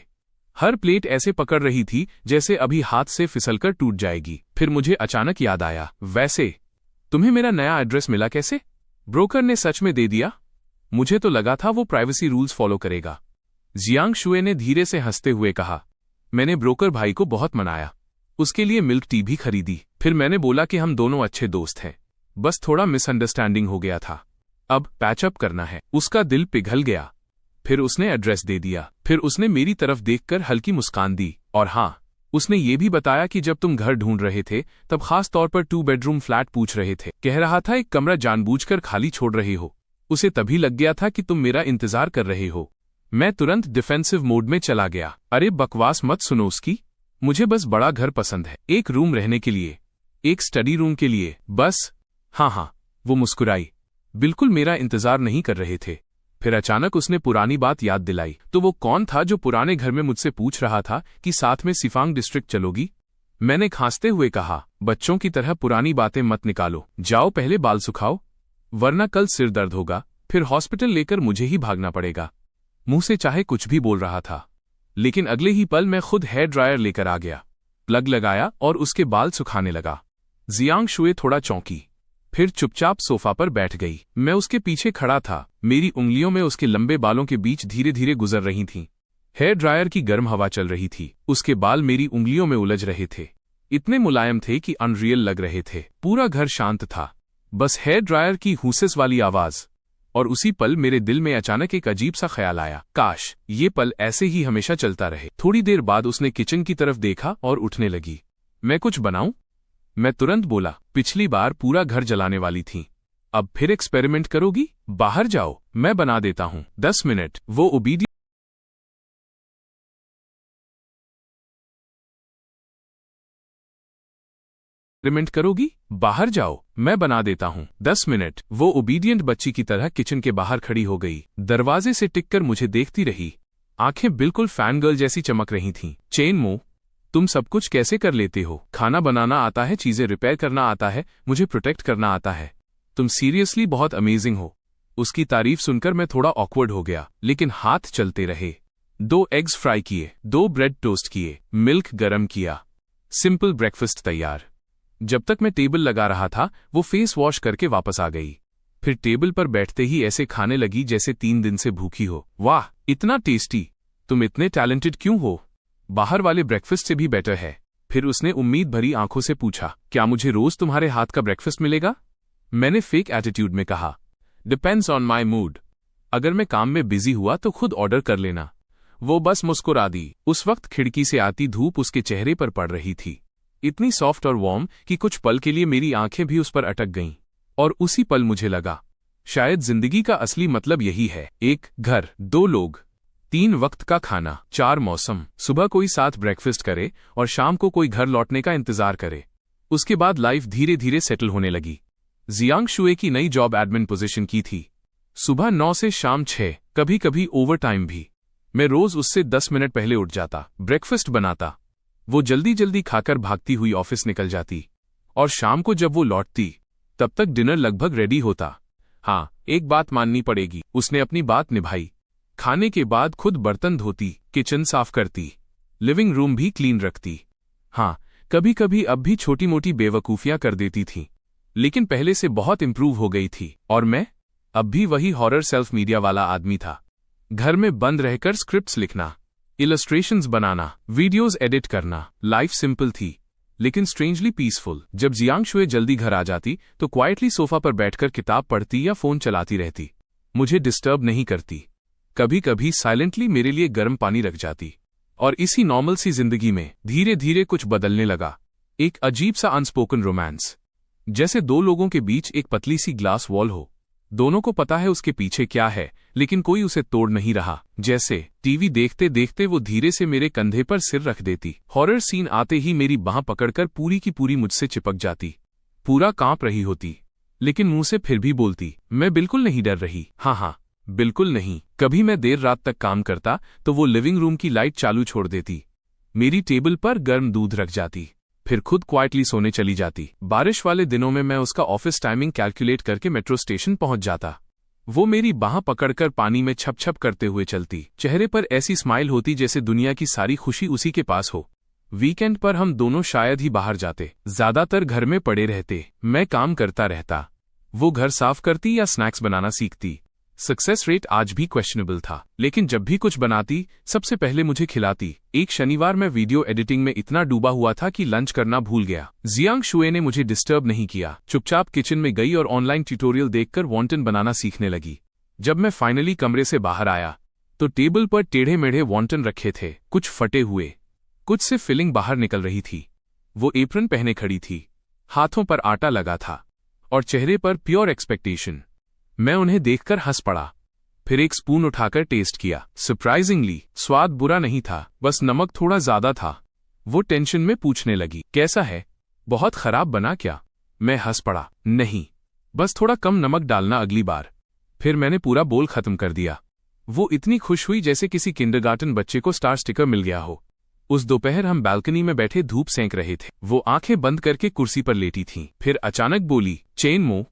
हर प्लेट ऐसे पकड़ रही थी जैसे अभी हाथ से फिसलकर टूट जाएगी। फिर मुझे अचानक याद आया, वैसे तुम्हें मेरा नया एड्रेस मिला कैसे? ब्रोकर ने सच में दे दिया? मुझे तो लगा था वो प्राइवेसी रूल्स फॉलो करेगा। जियांग शुए ने धीरे से हंसते हुए कहा, मैंने ब्रोकर भाई को बहुत मनाया, उसके लिए मिल्क टी भी खरीदी। फिर मैंने बोला कि हम दोनों अच्छे दोस्त हैं, बस थोड़ा मिसअंडरस्टैंडिंग हो गया था, अब पैचअप करना है। उसका दिल पिघल गया। फिर उसने एड्रेस दे दिया। फिर उसने मेरी तरफ देखकर हल्की मुस्कान दी। और हाँ, उसने ये भी बताया कि जब तुम घर ढूंढ रहे थे तब खास तौर पर 2 बेडरूम फ्लैट पूछ रहे थे। कह रहा था एक कमरा जानबूझकर खाली छोड़ रहे हो। उसे तभी लग गया था कि तुम मेरा इंतजार कर रहे हो। मैं तुरंत डिफेंसिव मोड में चला गया। अरे बकवास मत सुनो उसकी, मुझे बस बड़ा घर पसंद है, एक रूम रहने के लिए, एक स्टडी रूम के लिए, बस। हाँ, वो मुस्कुराई, बिल्कुल मेरा इंतजार नहीं कर रहे थे। फिर अचानक उसने पुरानी बात याद दिलाई। तो वो कौन था जो पुराने घर में मुझसे पूछ रहा था कि साथ में सिफांग डिस्ट्रिक्ट चलोगी? मैंने खांसते हुए कहा, बच्चों की तरह पुरानी बातें मत निकालो, जाओ पहले बाल सुखाओ, वरना कल सिर दर्द होगा, फिर हॉस्पिटल लेकर मुझे ही भागना पड़ेगा। मुंह से चाहे कुछ भी बोल रहा था, लेकिन अगले ही पल मैं खुद हेयर ड्रायर लेकर आ गया, प्लग लगाया और उसके बाल सुखाने लगा। जियांग शुए थोड़ा चौंकी, फिर चुपचाप सोफा पर बैठ गई। मैं उसके पीछे खड़ा था, मेरी उंगलियों में उसके लंबे बालों के बीच धीरे धीरे गुजर रही थीं। हेयर ड्रायर की गर्म हवा चल रही थी, उसके बाल मेरी उंगलियों में उलझ रहे थे, इतने मुलायम थे कि अनरियल लग रहे थे। पूरा घर शांत था, बस हेयर ड्रायर की हुसेस वाली आवाज। और उसी पल मेरे दिल में अचानक एक अजीब सा ख्याल आया, काश ये पल ऐसे ही हमेशा चलता रहे। थोड़ी देर बाद उसने किचन की तरफ देखा और उठने लगी। मैं कुछ बनाऊं? मैं तुरंत बोला, पिछली बार पूरा घर जलाने वाली थी, अब फिर एक्सपेरिमेंट करोगी? बाहर जाओ, मैं बना देता हूं। 10 मिनट। वो ओबीडियंट एक्सपेरिमेंट करोगी? बाहर जाओ, मैं बना देता हूं। 10 मिनट। वो ओबीडियंट बच्ची की तरह किचन के बाहर खड़ी हो गई, दरवाजे से टिककर मुझे देखती रही। आंखें बिल्कुल फैन गर्ल जैसी चमक रही थीं। चेन मो, तुम सब कुछ कैसे कर लेते हो? खाना बनाना आता है, चीजें रिपेयर करना आता है, मुझे प्रोटेक्ट करना आता है। तुम सीरियसली बहुत अमेजिंग हो। उसकी तारीफ सुनकर मैं थोड़ा ऑकवर्ड हो गया, लेकिन हाथ चलते रहे। 2 एग्स फ्राई किए, 2 ब्रेड टोस्ट किए, मिल्क गरम किया, सिंपल ब्रेकफास्ट तैयार। जब तक मैं टेबल लगा रहा था, वो फेस वॉश करके वापस आ गई। फिर टेबल पर बैठते ही ऐसे खाने लगी जैसे 3 दिन से भूखी हो। वाह, इतना टेस्टी! तुम इतने टैलेंटेड क्यों हो? बाहर वाले ब्रेकफास्ट से भी बेटर है। फिर उसने उम्मीद भरी आंखों से पूछा, क्या मुझे रोज तुम्हारे हाथ का ब्रेकफास्ट मिलेगा? मैंने फेक एटीट्यूड में कहा, डिपेंड्स ऑन माई मूड। अगर मैं काम में बिजी हुआ तो खुद ऑर्डर कर लेना। वो बस मुस्कुरा दी। उस वक्त खिड़की से आती धूप उसके चेहरे पर पड़ रही थी, इतनी सॉफ्ट और वार्म कि कुछ पल के लिए मेरी आंखें भी उस पर अटक गईं। और उसी पल मुझे लगा, शायद जिंदगी का असली मतलब यही है। 1 घर, 2 लोग, 3 वक्त का खाना, 4 मौसम। सुबह कोई साथ ब्रेकफास्ट करे और शाम को कोई घर लौटने का इंतजार करे। उसके बाद लाइफ धीरे धीरे सेटल होने लगी। जियांग शुए की नई जॉब एडमिन पोजीशन की थी। सुबह 9 से शाम 6, कभी कभी ओवर टाइम भी। मैं रोज उससे 10 मिनट पहले उठ जाता, ब्रेकफास्ट बनाता। वो जल्दी जल्दी खाकर भागती हुई ऑफिस निकल जाती, और शाम को जब वो लौटती तब तक डिनर लगभग रेडी होता। हाँ, एक बात माननी पड़ेगी, उसने अपनी बात निभाई। खाने के बाद खुद बर्तन धोती, किचन साफ करती, लिविंग रूम भी क्लीन रखती। हाँ, कभी कभी अब भी छोटी मोटी बेवकूफियां कर देती थी, लेकिन पहले से बहुत इंप्रूव हो गई थी। और मैं अब भी वही हॉरर सेल्फ मीडिया वाला आदमी था। घर में बंद रहकर स्क्रिप्ट्स लिखना, इलस्ट्रेशंस बनाना, वीडियोस एडिट करना। लाइफ सिंपल थी, लेकिन स्ट्रेंजली पीसफुल। जब जियांग शुए जल्दी घर आ जाती तो क्वाइटली सोफा पर बैठकर किताब पढ़ती या फोन चलाती रहती, मुझे डिस्टर्ब नहीं करती। कभी कभी साइलेंटली मेरे लिए गर्म पानी रख जाती। और इसी नॉर्मल सी जिंदगी में धीरे धीरे कुछ बदलने लगा। एक अजीब सा अनस्पोकन रोमांस, जैसे 2 लोगों के बीच एक पतली सी ग्लास वॉल हो। दोनों को पता है उसके पीछे क्या है, लेकिन कोई उसे तोड़ नहीं रहा। जैसे टीवी देखते देखते वो धीरे से मेरे कंधे पर सिर रख देती, हॉरर सीन आते ही मेरी बांह पकड़कर पूरी की पूरी मुझसे चिपक जाती, पूरा कांप रही होती, लेकिन मुंह से फिर भी बोलती, मैं बिल्कुल नहीं डर रही। हाँ, बिल्कुल नहीं। कभी मैं देर रात तक काम करता तो वो लिविंग रूम की लाइट चालू छोड़ देती, मेरी टेबल पर गर्म दूध रख जाती, फिर खुद क्वाइटली सोने चली जाती। बारिश वाले दिनों में मैं उसका ऑफिस टाइमिंग कैलकुलेट करके मेट्रो स्टेशन पहुंच जाता। वो मेरी बांह पकड़कर पानी में छप छप करते हुए चलती, चेहरे पर ऐसी स्माइल होती जैसे दुनिया की सारी खुशी उसी के पास हो। वीकेंड पर हम दोनों शायद ही बाहर जाते, ज्यादातर घर में पड़े रहते। मैं काम करता रहता, वो घर साफ करती या स्नैक्स बनाना सीखती। सक्सेस रेट आज भी क्वेश्चनेबल था, लेकिन जब भी कुछ बनाती सबसे पहले मुझे खिलाती। एक शनिवार मैं वीडियो एडिटिंग में इतना डूबा हुआ था कि लंच करना भूल गया। जियांग शुए ने मुझे डिस्टर्ब नहीं किया, चुपचाप किचन में गई और ऑनलाइन ट्यूटोरियल देखकर वॉन्टन बनाना सीखने लगी। जब मैं फाइनली कमरे से बाहर आया तो टेबल पर टेढ़े मेढ़े वॉन्टन रखे थे, कुछ फटे हुए, कुछ से फिलिंग बाहर निकल रही थी। वो एप्रन पहने खड़ी थी, हाथों पर आटा लगा था और चेहरे पर प्योर एक्सपेक्टेशन। मैं उन्हें देखकर हंस पड़ा, फिर एक स्पून उठाकर टेस्ट किया। सरप्राइजिंगली स्वाद बुरा नहीं था, बस नमक थोड़ा ज्यादा था। वो टेंशन में पूछने लगी, कैसा है? बहुत खराब बना क्या? मैं हंस पड़ा, नहीं, बस थोड़ा कम नमक डालना अगली बार। फिर मैंने पूरा बोल खत्म कर दिया। वो इतनी खुश हुई जैसे किसी किंडरगार्टन बच्चे को स्टार स्टिकर मिल गया हो। उस दोपहर हम बालकनी में बैठे धूप सेंक रहे थे। वो आंखें बंद करके कुर्सी पर लेटी थीं। फिर अचानक बोली, चेन मो,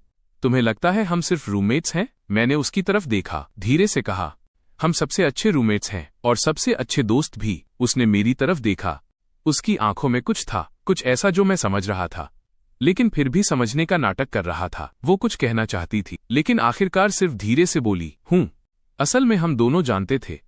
तुम्हें लगता है हम सिर्फ रूममेट्स हैं? मैंने उसकी तरफ देखा, धीरे से कहा, हम सबसे अच्छे रूममेट्स हैं और सबसे अच्छे दोस्त भी। उसने मेरी तरफ देखा, उसकी आंखों में कुछ था, कुछ ऐसा जो मैं समझ रहा था, लेकिन फिर भी समझने का नाटक कर रहा था। वो कुछ कहना चाहती थी, लेकिन आखिरकार सिर्फ धीरे से बोली, हूँ। असल में हम दोनों जानते थे,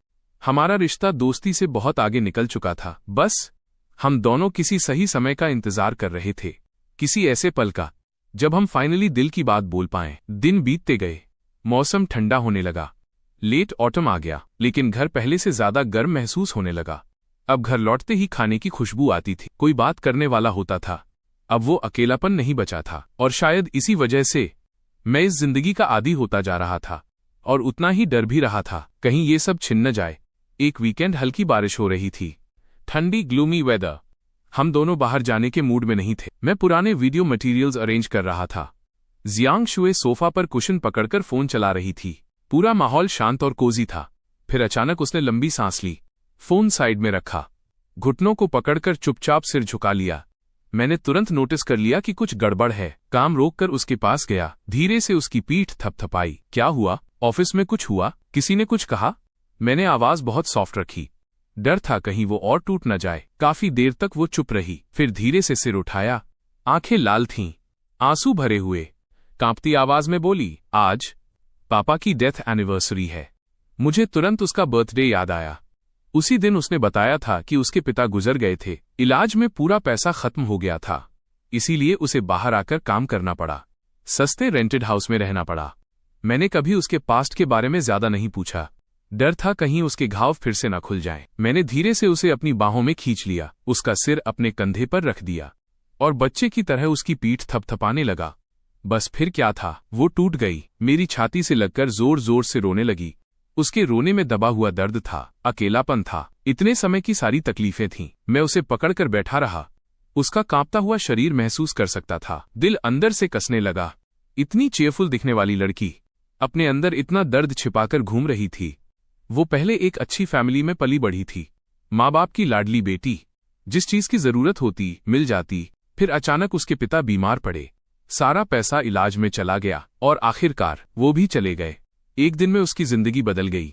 हमारा रिश्ता दोस्ती से बहुत आगे निकल चुका था। बस हम दोनों किसी सही समय का इंतजार कर रहे थे, किसी ऐसे पल का जब हम फाइनली दिल की बात बोल पाएं। दिन बीतते गए, मौसम ठंडा होने लगा। लेट ऑटम आ गया, लेकिन घर पहले से ज्यादा गर्म महसूस होने लगा। अब घर लौटते ही खाने की खुशबू आती थी। कोई बात करने वाला होता था। अब वो अकेलापन नहीं बचा था, और शायद इसी वजह से मैं इस जिंदगी का आदी होता जा रहा था, और उतना ही डर भी रहा था कहीं ये सब छिन न जाए। एक वीकेंड हल्की बारिश हो रही थी, ठंडी ग्लूमी वेदर। हम दोनों बाहर जाने के मूड में नहीं थे। मैं पुराने वीडियो मटेरियल्स अरेंज कर रहा था। जियांग शुए सोफा पर कुशन पकड़कर फोन चला रही थी। पूरा माहौल शांत और कोजी था। फिर अचानक उसने लंबी सांस ली, फोन साइड में रखा, घुटनों को पकड़कर चुपचाप सिर झुका लिया। मैंने तुरंत नोटिस कर लिया कि कुछ गड़बड़ है। काम रोककर उसके पास गया, धीरे से उसकी पीठ थपथपाई। क्या हुआ? ऑफिस में कुछ हुआ? किसी ने कुछ कहा? मैंने आवाज बहुत सॉफ्ट रखी। डर था कहीं वो और टूट न जाए। काफी देर तक वो चुप रही, फिर धीरे से सिर उठाया। आंखें लाल थीं, आंसू भरे हुए। कांपती आवाज में बोली, आज पापा की डेथ एनिवर्सरी है। मुझे तुरंत उसका बर्थडे याद आया। उसी दिन उसने बताया था कि उसके पिता गुजर गए थे। इलाज में पूरा पैसा खत्म हो गया था, इसीलिए उसे बाहर आकर काम करना पड़ा। सस्ते रेंटेड हाउस में रहना पड़ा। मैंने कभी उसके पास्ट के बारे में ज्यादा नहीं पूछा। डर था कहीं उसके घाव फिर से न खुल जाएं। मैंने धीरे से उसे अपनी बाहों में खींच लिया, उसका सिर अपने कंधे पर रख दिया और बच्चे की तरह उसकी पीठ थपथपाने लगा। बस फिर क्या था, वो टूट गई। मेरी छाती से लगकर जोर जोर से रोने लगी। उसके रोने में दबा हुआ दर्द था, अकेलापन था, इतने समय की सारी तकलीफें थीं। मैं उसे पकड़कर बैठा रहा, उसका कांपता हुआ शरीर महसूस कर सकता था। दिल अंदर से कसने लगा। इतनी चेयरफुल दिखने वाली लड़की अपने अंदर इतना दर्द छिपाकर घूम रही थी। वो पहले एक अच्छी फैमिली में पली बढ़ी थी, माँ बाप की लाडली बेटी, जिस चीज की जरूरत होती मिल जाती। फिर अचानक उसके पिता बीमार पड़े, सारा पैसा इलाज में चला गया और आखिरकार वो भी चले गए। एक दिन में उसकी जिंदगी बदल गई।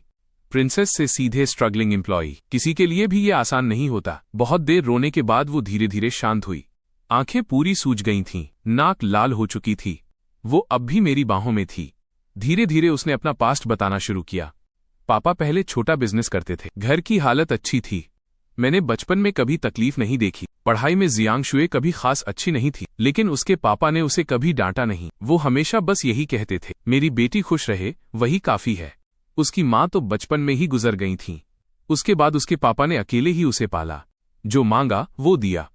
प्रिंसेस से सीधे स्ट्रगलिंग एम्प्लॉई। किसी के लिए भी ये आसान नहीं होता। बहुत देर रोने के बाद वो धीरे धीरे शांत हुई। आंखें पूरी सूज गई थीं, नाक लाल हो चुकी थी। वो अब भी मेरी बाहों में थी। धीरे धीरे उसने अपना पास्ट बताना शुरू किया। पापा पहले छोटा बिजनेस करते थे, घर की हालत अच्छी थी। मैंने बचपन में कभी तकलीफ नहीं देखी। पढ़ाई में जियांग शुए कभी खास अच्छी नहीं थी, लेकिन उसके पापा ने उसे कभी डांटा नहीं। वो हमेशा बस यही कहते थे, मेरी बेटी खुश रहे वही काफी है। उसकी माँ तो बचपन में ही गुजर गई थीं। उसके बाद उसके पापा ने अकेले ही उसे पाला। जो मांगा वो दिया,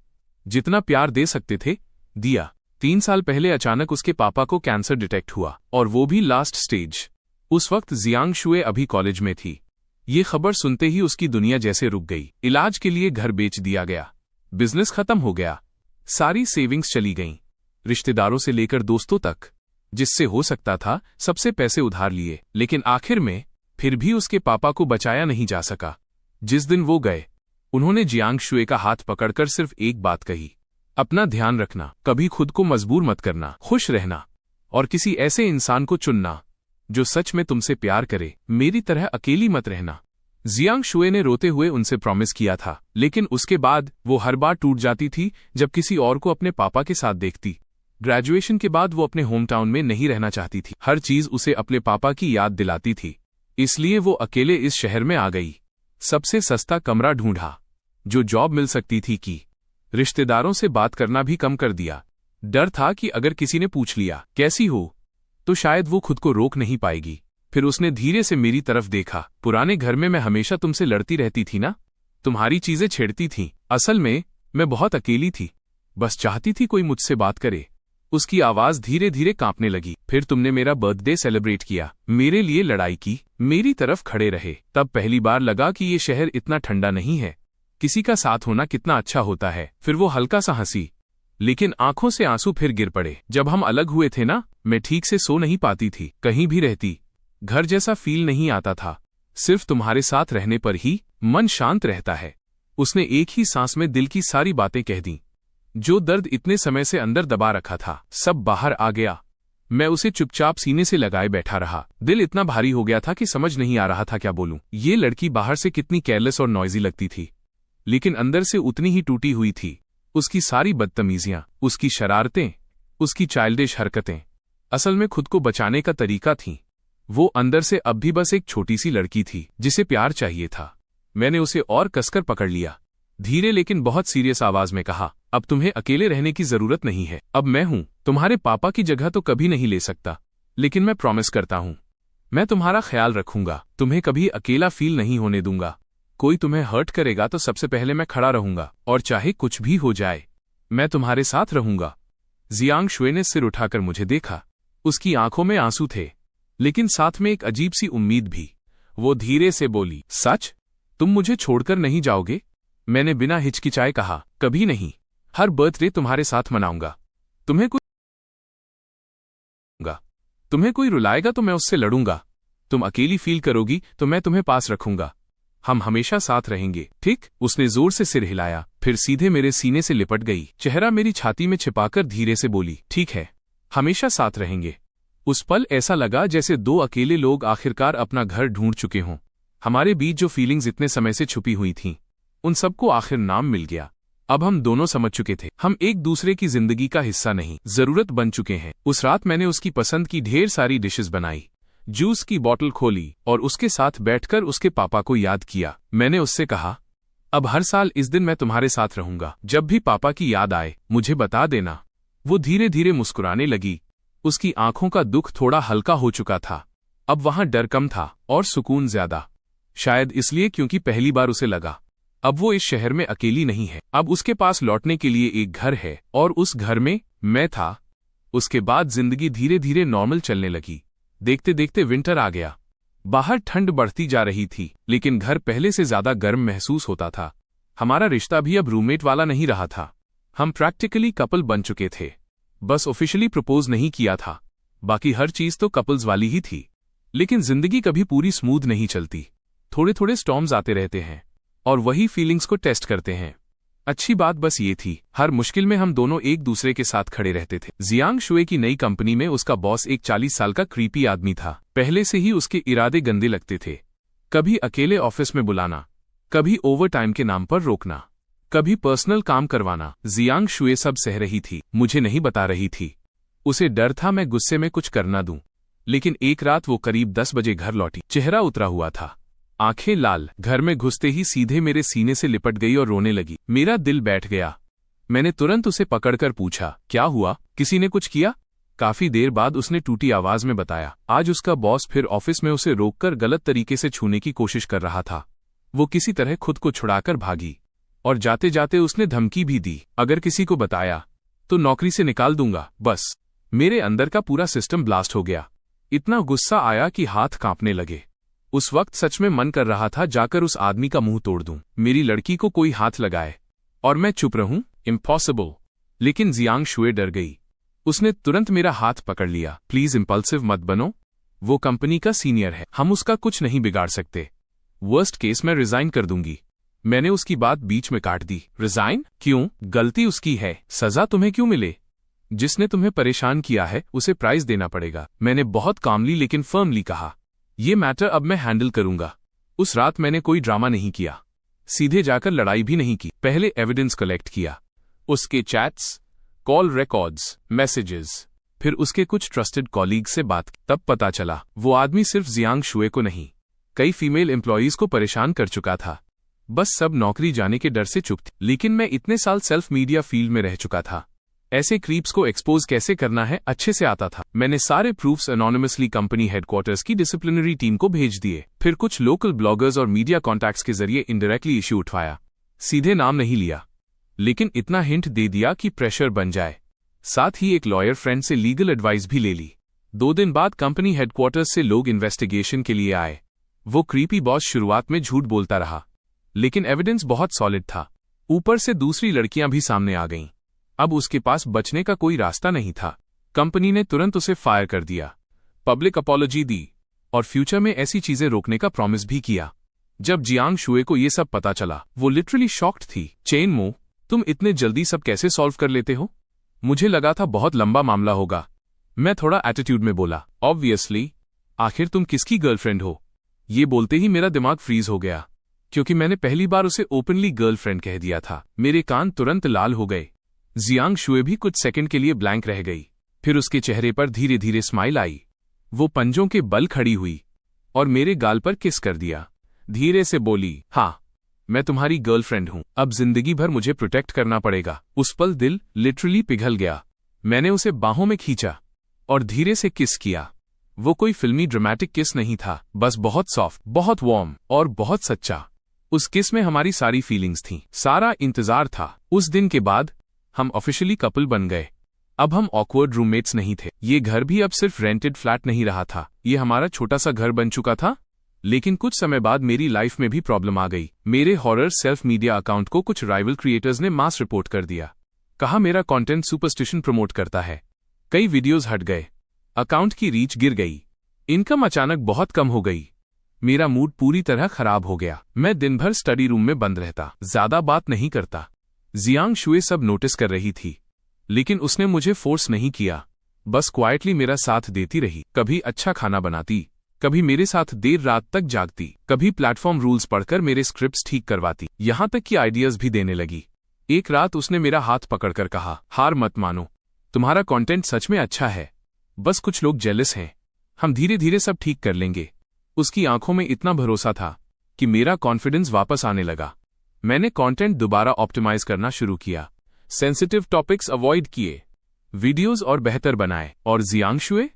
जितना प्यार दे सकते थे दिया। 3 साल पहले अचानक उसके पापा को कैंसर डिटेक्ट हुआ, और वो भी लास्ट स्टेज। उस वक्त जियांग शुए अभी कॉलेज में थी। ये खबर सुनते ही उसकी दुनिया जैसे रुक गई। इलाज के लिए घर बेच दिया गया, बिजनेस खत्म हो गया, सारी सेविंग्स चली गईं। रिश्तेदारों से लेकर दोस्तों तक, जिससे हो सकता था सबसे पैसे उधार लिए। लेकिन आखिर में फिर भी उसके पापा को बचाया नहीं जा सका। जिस दिन वो गए, उन्होंने जियांग शुए का हाथ पकड़कर सिर्फ एक बात कही, अपना ध्यान रखना, कभी खुद को मजबूर मत करना, खुश रहना, और किसी ऐसे इंसान को चुनना जो सच में तुमसे प्यार करे। मेरी तरह अकेली मत रहना। जियांग शुए ने रोते हुए उनसे प्रॉमिस किया था, लेकिन उसके बाद वो हर बार टूट जाती थी जब किसी और को अपने पापा के साथ देखती। ग्रेजुएशन के बाद वो अपने होम टाउन में नहीं रहना चाहती थी। हर चीज उसे अपने पापा की याद दिलाती थी, इसलिए वो अकेले इस शहर में आ गई। सबसे सस्ता कमरा ढूंढा, जो जॉब मिल सकती थी की। रिश्तेदारों से बात करना भी कम कर दिया। डर था कि अगर किसी ने पूछ लिया कैसी हो, तो शायद वो खुद को रोक नहीं पाएगी। फिर उसने धीरे से मेरी तरफ देखा। पुराने घर में मैं हमेशा तुमसे लड़ती रहती थी ना, तुम्हारी चीजें छेड़ती थीं। असल में मैं बहुत अकेली थी, बस चाहती थी कोई मुझसे बात करे। उसकी आवाज धीरे धीरे कांपने लगी। फिर तुमने मेरा बर्थडे सेलिब्रेट किया, मेरे लिए लड़ाई की, मेरी तरफ खड़े रहे। तब पहली बार लगा कि ये शहर इतना ठंडा नहीं है। किसी का साथ होना कितना अच्छा होता है। फिर वो हल्का सा हंसी, लेकिन आंखों से आंसू फिर गिर पड़े। जब हम अलग हुए थे ना, मैं ठीक से सो नहीं पाती थी। कहीं भी रहती, घर जैसा फील नहीं आता था। सिर्फ तुम्हारे साथ रहने पर ही मन शांत रहता है। उसने एक ही सांस में दिल की सारी बातें कह दी। जो दर्द इतने समय से अंदर दबा रखा था, सब बाहर आ गया। मैं उसे चुपचाप सीने से लगाए बैठा रहा। दिल इतना भारी हो गया था कि समझ नहीं आ रहा था क्या बोलूं। ये लड़की बाहर से कितनी केयरलेस और नॉइजी लगती थी, लेकिन अंदर से उतनी ही टूटी हुई थी। उसकी सारी बदतमीजियां, उसकी शरारतें, उसकी चाइल्डिश हरकतें असल में खुद को बचाने का तरीका थीं। वो अंदर से अब भी बस एक छोटी सी लड़की थी जिसे प्यार चाहिए था। मैंने उसे और कसकर पकड़ लिया। धीरे लेकिन बहुत सीरियस आवाज में कहा, अब तुम्हें अकेले रहने की जरूरत नहीं है। अब मैं हूं। तुम्हारे पापा की जगह तो कभी नहीं ले सकता, लेकिन मैं प्रॉमिस करता हूं, मैं तुम्हारा ख्याल रखूंगा, तुम्हें कभी अकेला फील नहीं होने दूंगा। कोई तुम्हें हर्ट करेगा तो सबसे पहले मैं खड़ा रहूंगा, और चाहे कुछ भी हो जाए मैं तुम्हारे साथ रहूंगा। जियांग शुए ने सिर उठाकर मुझे देखा। उसकी आंखों में आंसू थे, लेकिन साथ में एक अजीब सी उम्मीद भी। वो धीरे से बोली, सच? तुम मुझे छोड़कर नहीं जाओगे? मैंने बिना हिचकिचाए कहा, कभी नहीं। हर बर्थडे तुम्हारे साथ मनाऊंगा। तुम्हें कोई रुलाएगा तो मैं उससे लड़ूंगा। तुम अकेली फील करोगी तो मैं तुम्हें पास रखूंगा। हम हमेशा साथ रहेंगे, ठीक? उसने जोर से सिर हिलाया, फिर सीधे मेरे सीने से लिपट गई, चेहरा मेरी छाती में छिपाकर धीरे से बोली, ठीक है, हमेशा साथ रहेंगे। उस पल ऐसा लगा जैसे दो अकेले लोग आखिरकार अपना घर ढूंढ चुके हों। हमारे बीच जो फीलिंग्स इतने समय से छुपी हुई थीं, उन सबको आखिर नाम मिल गया। अब हम दोनों समझ चुके थे, हम एक दूसरे की जिंदगी का हिस्सा नहीं, जरूरत बन चुके हैं। उस रात मैंने उसकी पसंद की ढेर सारी डिशेस बनाई, जूस की बोतल खोली और उसके साथ बैठकर उसके पापा को याद किया। मैंने उससे कहा, अब हर साल इस दिन मैं तुम्हारे साथ रहूंगा। जब भी पापा की याद आए मुझे बता देना। वो धीरे धीरे मुस्कुराने लगी। उसकी आंखों का दुख थोड़ा हल्का हो चुका था। अब वहां डर कम था और सुकून ज्यादा। शायद इसलिए क्योंकि पहली बार उसे लगा अब वो इस शहर में अकेली नहीं है। अब उसके पास लौटने के लिए एक घर है, और उस घर में मैं था। उसके बाद जिंदगी धीरे धीरे नॉर्मल चलने लगी। देखते देखते विंटर आ गया। बाहर ठंड बढ़ती जा रही थी, लेकिन घर पहले से ज्यादा गर्म महसूस होता था। हमारा रिश्ता भी अब रूममेट वाला नहीं रहा था। हम प्रैक्टिकली कपल बन चुके थे। बस ऑफिशियली प्रपोज नहीं किया था। बाकी हर चीज तो कपल्स वाली ही थी। लेकिन जिंदगी कभी पूरी स्मूथ नहीं चलती। थोड़े थोड़े स्टॉर्म्स आते रहते हैं, और वही फीलिंग्स को टेस्ट करते हैं। अच्छी बात बस ये थी, हर मुश्किल में हम दोनों एक दूसरे के साथ खड़े रहते थे। जियांग शुए की नई कंपनी में उसका बॉस एक 40 साल का क्रीपी आदमी था। पहले से ही उसके इरादे गंदे लगते थे। कभी अकेले ऑफिस में बुलाना, कभी ओवर टाइम के नाम पर रोकना, कभी पर्सनल काम करवाना। जियांग शुए सब सह रही थी, मुझे नहीं बता रही थी। उसे डर था मैं गुस्से में कुछ करना दूं। लेकिन एक रात वो करीब 10 बजे घर लौटी। चेहरा उतरा हुआ था, आंखें लाल। घर में घुसते ही सीधे मेरे सीने से लिपट गई और रोने लगी। मेरा दिल बैठ गया। मैंने तुरंत उसे पकड़कर पूछा, क्या हुआ? किसी ने कुछ किया? काफी देर बाद उसने टूटी आवाज में बताया, आज उसका बॉस फिर ऑफिस में उसे रोककर गलत तरीके से छूने की कोशिश कर रहा था। वो किसी तरह खुद को छुड़ाकर भागी, और जाते जाते उसने धमकी भी दी, अगर किसी को बताया तो नौकरी से निकाल दूंगा। बस मेरे अंदर का पूरा सिस्टम ब्लास्ट हो गया। इतना गुस्सा आया कि हाथ कांपने लगे। उस वक्त सच में मन कर रहा था जाकर उस आदमी का मुंह तोड़ दूं। मेरी लड़की को कोई हाथ लगाए और मैं चुप रहूं? इम्पॉसिबल। लेकिन जियांग शुए डर गई। उसने तुरंत मेरा हाथ पकड़ लिया। प्लीज इम्पल्सिव मत बनो। वो कंपनी का सीनियर है, हम उसका कुछ नहीं बिगाड़ सकते। वर्स्ट केस मैं रिजाइन कर दूंगी। मैंने उसकी बात बीच में काट दी। रिजाइन? क्यों? गलती उसकी है, सजा तुम्हें क्यों मिले? जिसने तुम्हें परेशान किया है उसे प्राइज देना पड़ेगा। मैंने बहुत कामली लेकिन फर्मली कहा, ये मैटर अब मैं हैंडल करूंगा। उस रात मैंने कोई ड्रामा नहीं किया, सीधे जाकर लड़ाई भी नहीं की। पहले एविडेंस कलेक्ट किया, उसके चैट्स, कॉल रिकॉर्ड्स, मैसेजेस, फिर उसके कुछ ट्रस्टेड कॉलीग से बात की। तब पता चला वो आदमी सिर्फ जियांग शुए को नहीं, कई फीमेल एम्प्लॉयज को परेशान कर चुका था। बस सब नौकरी जाने के डर से चुप थी। लेकिन मैं इतने साल सेल्फ मीडिया फील्ड में रह चुका था, ऐसे क्रीप्स को एक्सपोज कैसे करना है अच्छे से आता था। मैंने सारे प्रूफ्स एनोनिमसली कंपनी हेडक्वार्टर्स की डिसिप्लिनरी टीम को भेज दिए। फिर कुछ लोकल ब्लॉगर्स और मीडिया कॉन्टैक्ट्स के जरिए इनडायरेक्टली इश्यू उठवाया। सीधे नाम नहीं लिया, लेकिन इतना हिंट दे दिया कि प्रेशर बन जाए। साथ ही एक लॉयर फ्रेंड से लीगल एडवाइस भी ले ली। 2 दिन बाद कंपनी हेडक्वार्टर्स से लोग इन्वेस्टिगेशन के लिए आए। वो क्रीपी बॉस शुरुआत में झूठ बोलता रहा, लेकिन एविडेंस बहुत सॉलिड था। ऊपर से दूसरी लड़कियां भी सामने आ गईं। अब उसके पास बचने का कोई रास्ता नहीं था। कंपनी ने तुरंत उसे फायर कर दिया, पब्लिक अपॉलॉजी दी और फ्यूचर में ऐसी चीजें रोकने का प्रॉमिस भी किया। जब जियांग शुए को ये सब पता चला, वो लिटरली शॉक्ड थी। चेन मो, तुम इतने जल्दी सब कैसे सॉल्व कर लेते हो? मुझे लगा था बहुत लंबा मामला होगा। मैं थोड़ा एटीट्यूड में बोला, ऑब्वियसली, आखिर तुम किसकी गर्लफ्रेंड हो? ये बोलते ही मेरा दिमाग फ्रीज हो गया, क्योंकि मैंने पहली बार उसे ओपनली गर्लफ्रेंड कह दिया था। मेरे कान तुरंत लाल हो गए। जियांग शुए भी कुछ सेकंड के लिए ब्लैंक रह गई। फिर उसके चेहरे पर धीरे धीरे स्माइल आई। वो पंजों के बल खड़ी हुई और मेरे गाल पर किस कर दिया। धीरे से बोली, हाँ, मैं तुम्हारी गर्लफ्रेंड हूं। अब जिंदगी भर मुझे प्रोटेक्ट करना पड़ेगा। उस पल दिल लिटरली पिघल गया। मैंने उसे बाहों में खींचा और धीरे से किस किया। वो कोई फिल्मी ड्रामेटिक किस नहीं था, बस बहुत सॉफ्ट, बहुत वार्म और बहुत सच्चा। उस किस में हमारी सारी फीलिंग्स थीं, सारा इंतजार था। उस दिन के बाद हम ऑफिशियली कपल बन गए। अब हम ऑकवर्ड रूममेट्स नहीं थे। ये घर भी अब सिर्फ रेंटेड फ्लैट नहीं रहा था, ये हमारा छोटा सा घर बन चुका था। लेकिन कुछ समय बाद मेरी लाइफ में भी प्रॉब्लम आ गई। मेरे हॉरर सेल्फ मीडिया अकाउंट को कुछ राइवल क्रिएटर्स ने मास रिपोर्ट कर दिया। कहा मेरा कंटेंट सुपरस्टिशन प्रमोट करता है। कई वीडियोस हट गए, अकाउंट की रीच गिर गई, इनकम अचानक बहुत कम हो गई। मेरा मूड पूरी तरह खराब हो गया। मैं दिन भर स्टडी रूम में बंद रहता, ज्यादा बात नहीं करता। जियांग शुए सब नोटिस कर रही थी, लेकिन उसने मुझे फोर्स नहीं किया, बस क्वाइटली मेरा साथ देती रही। कभी अच्छा खाना बनाती, कभी मेरे साथ देर रात तक जागती, कभी प्लेटफॉर्म रूल्स पढ़कर मेरे स्क्रिप्ट्स ठीक करवाती, यहां तक कि आइडियाज भी देने लगी। एक रात उसने मेरा हाथ पकड़कर कहा, हार मत मानो, तुम्हारा कंटेंट सच में अच्छा है, बस कुछ लोग जेलस हैं, हम धीरे धीरे सब ठीक कर लेंगे। उसकी आंखों में इतना भरोसा था कि मेरा कॉन्फिडेंस वापस आने लगा। मैंने कंटेंट दोबारा ऑप्टिमाइज करना शुरू किया, सेंसिटिव टॉपिक्स अवॉइड किए, वीडियोस और बेहतर बनाए। और जियांग शुए,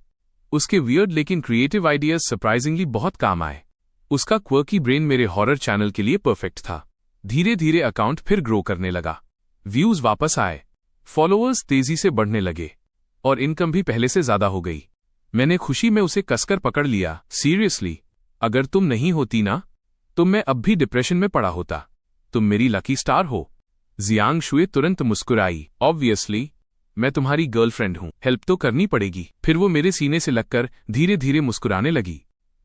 उसके वियर्ड लेकिन क्रिएटिव आइडियाज सरप्राइजिंगली बहुत काम आए। उसका क्वर्की ब्रेन मेरे हॉरर चैनल के लिए परफेक्ट था। धीरे धीरे अकाउंट फिर ग्रो करने लगा, व्यूज वापस आए, फॉलोअर्स तेजी से बढ़ने लगे और इनकम भी पहले से ज्यादा हो गई। मैंने खुशी में उसे कसकर पकड़ लिया। सीरियसली, अगर तुम नहीं होती ना, तो मैं अब भी डिप्रेशन में पड़ा होता। तुम मेरी लकी स्टार हो। जियांग शुए तुरंत मुस्कुराई। ऑब्वियसली, मैं तुम्हारी गर्लफ्रेंड हूं, हेल्प तो करनी पड़ेगी। फिर वो मेरे सीने से लगकर धीरे धीरे मुस्कुराने लगी।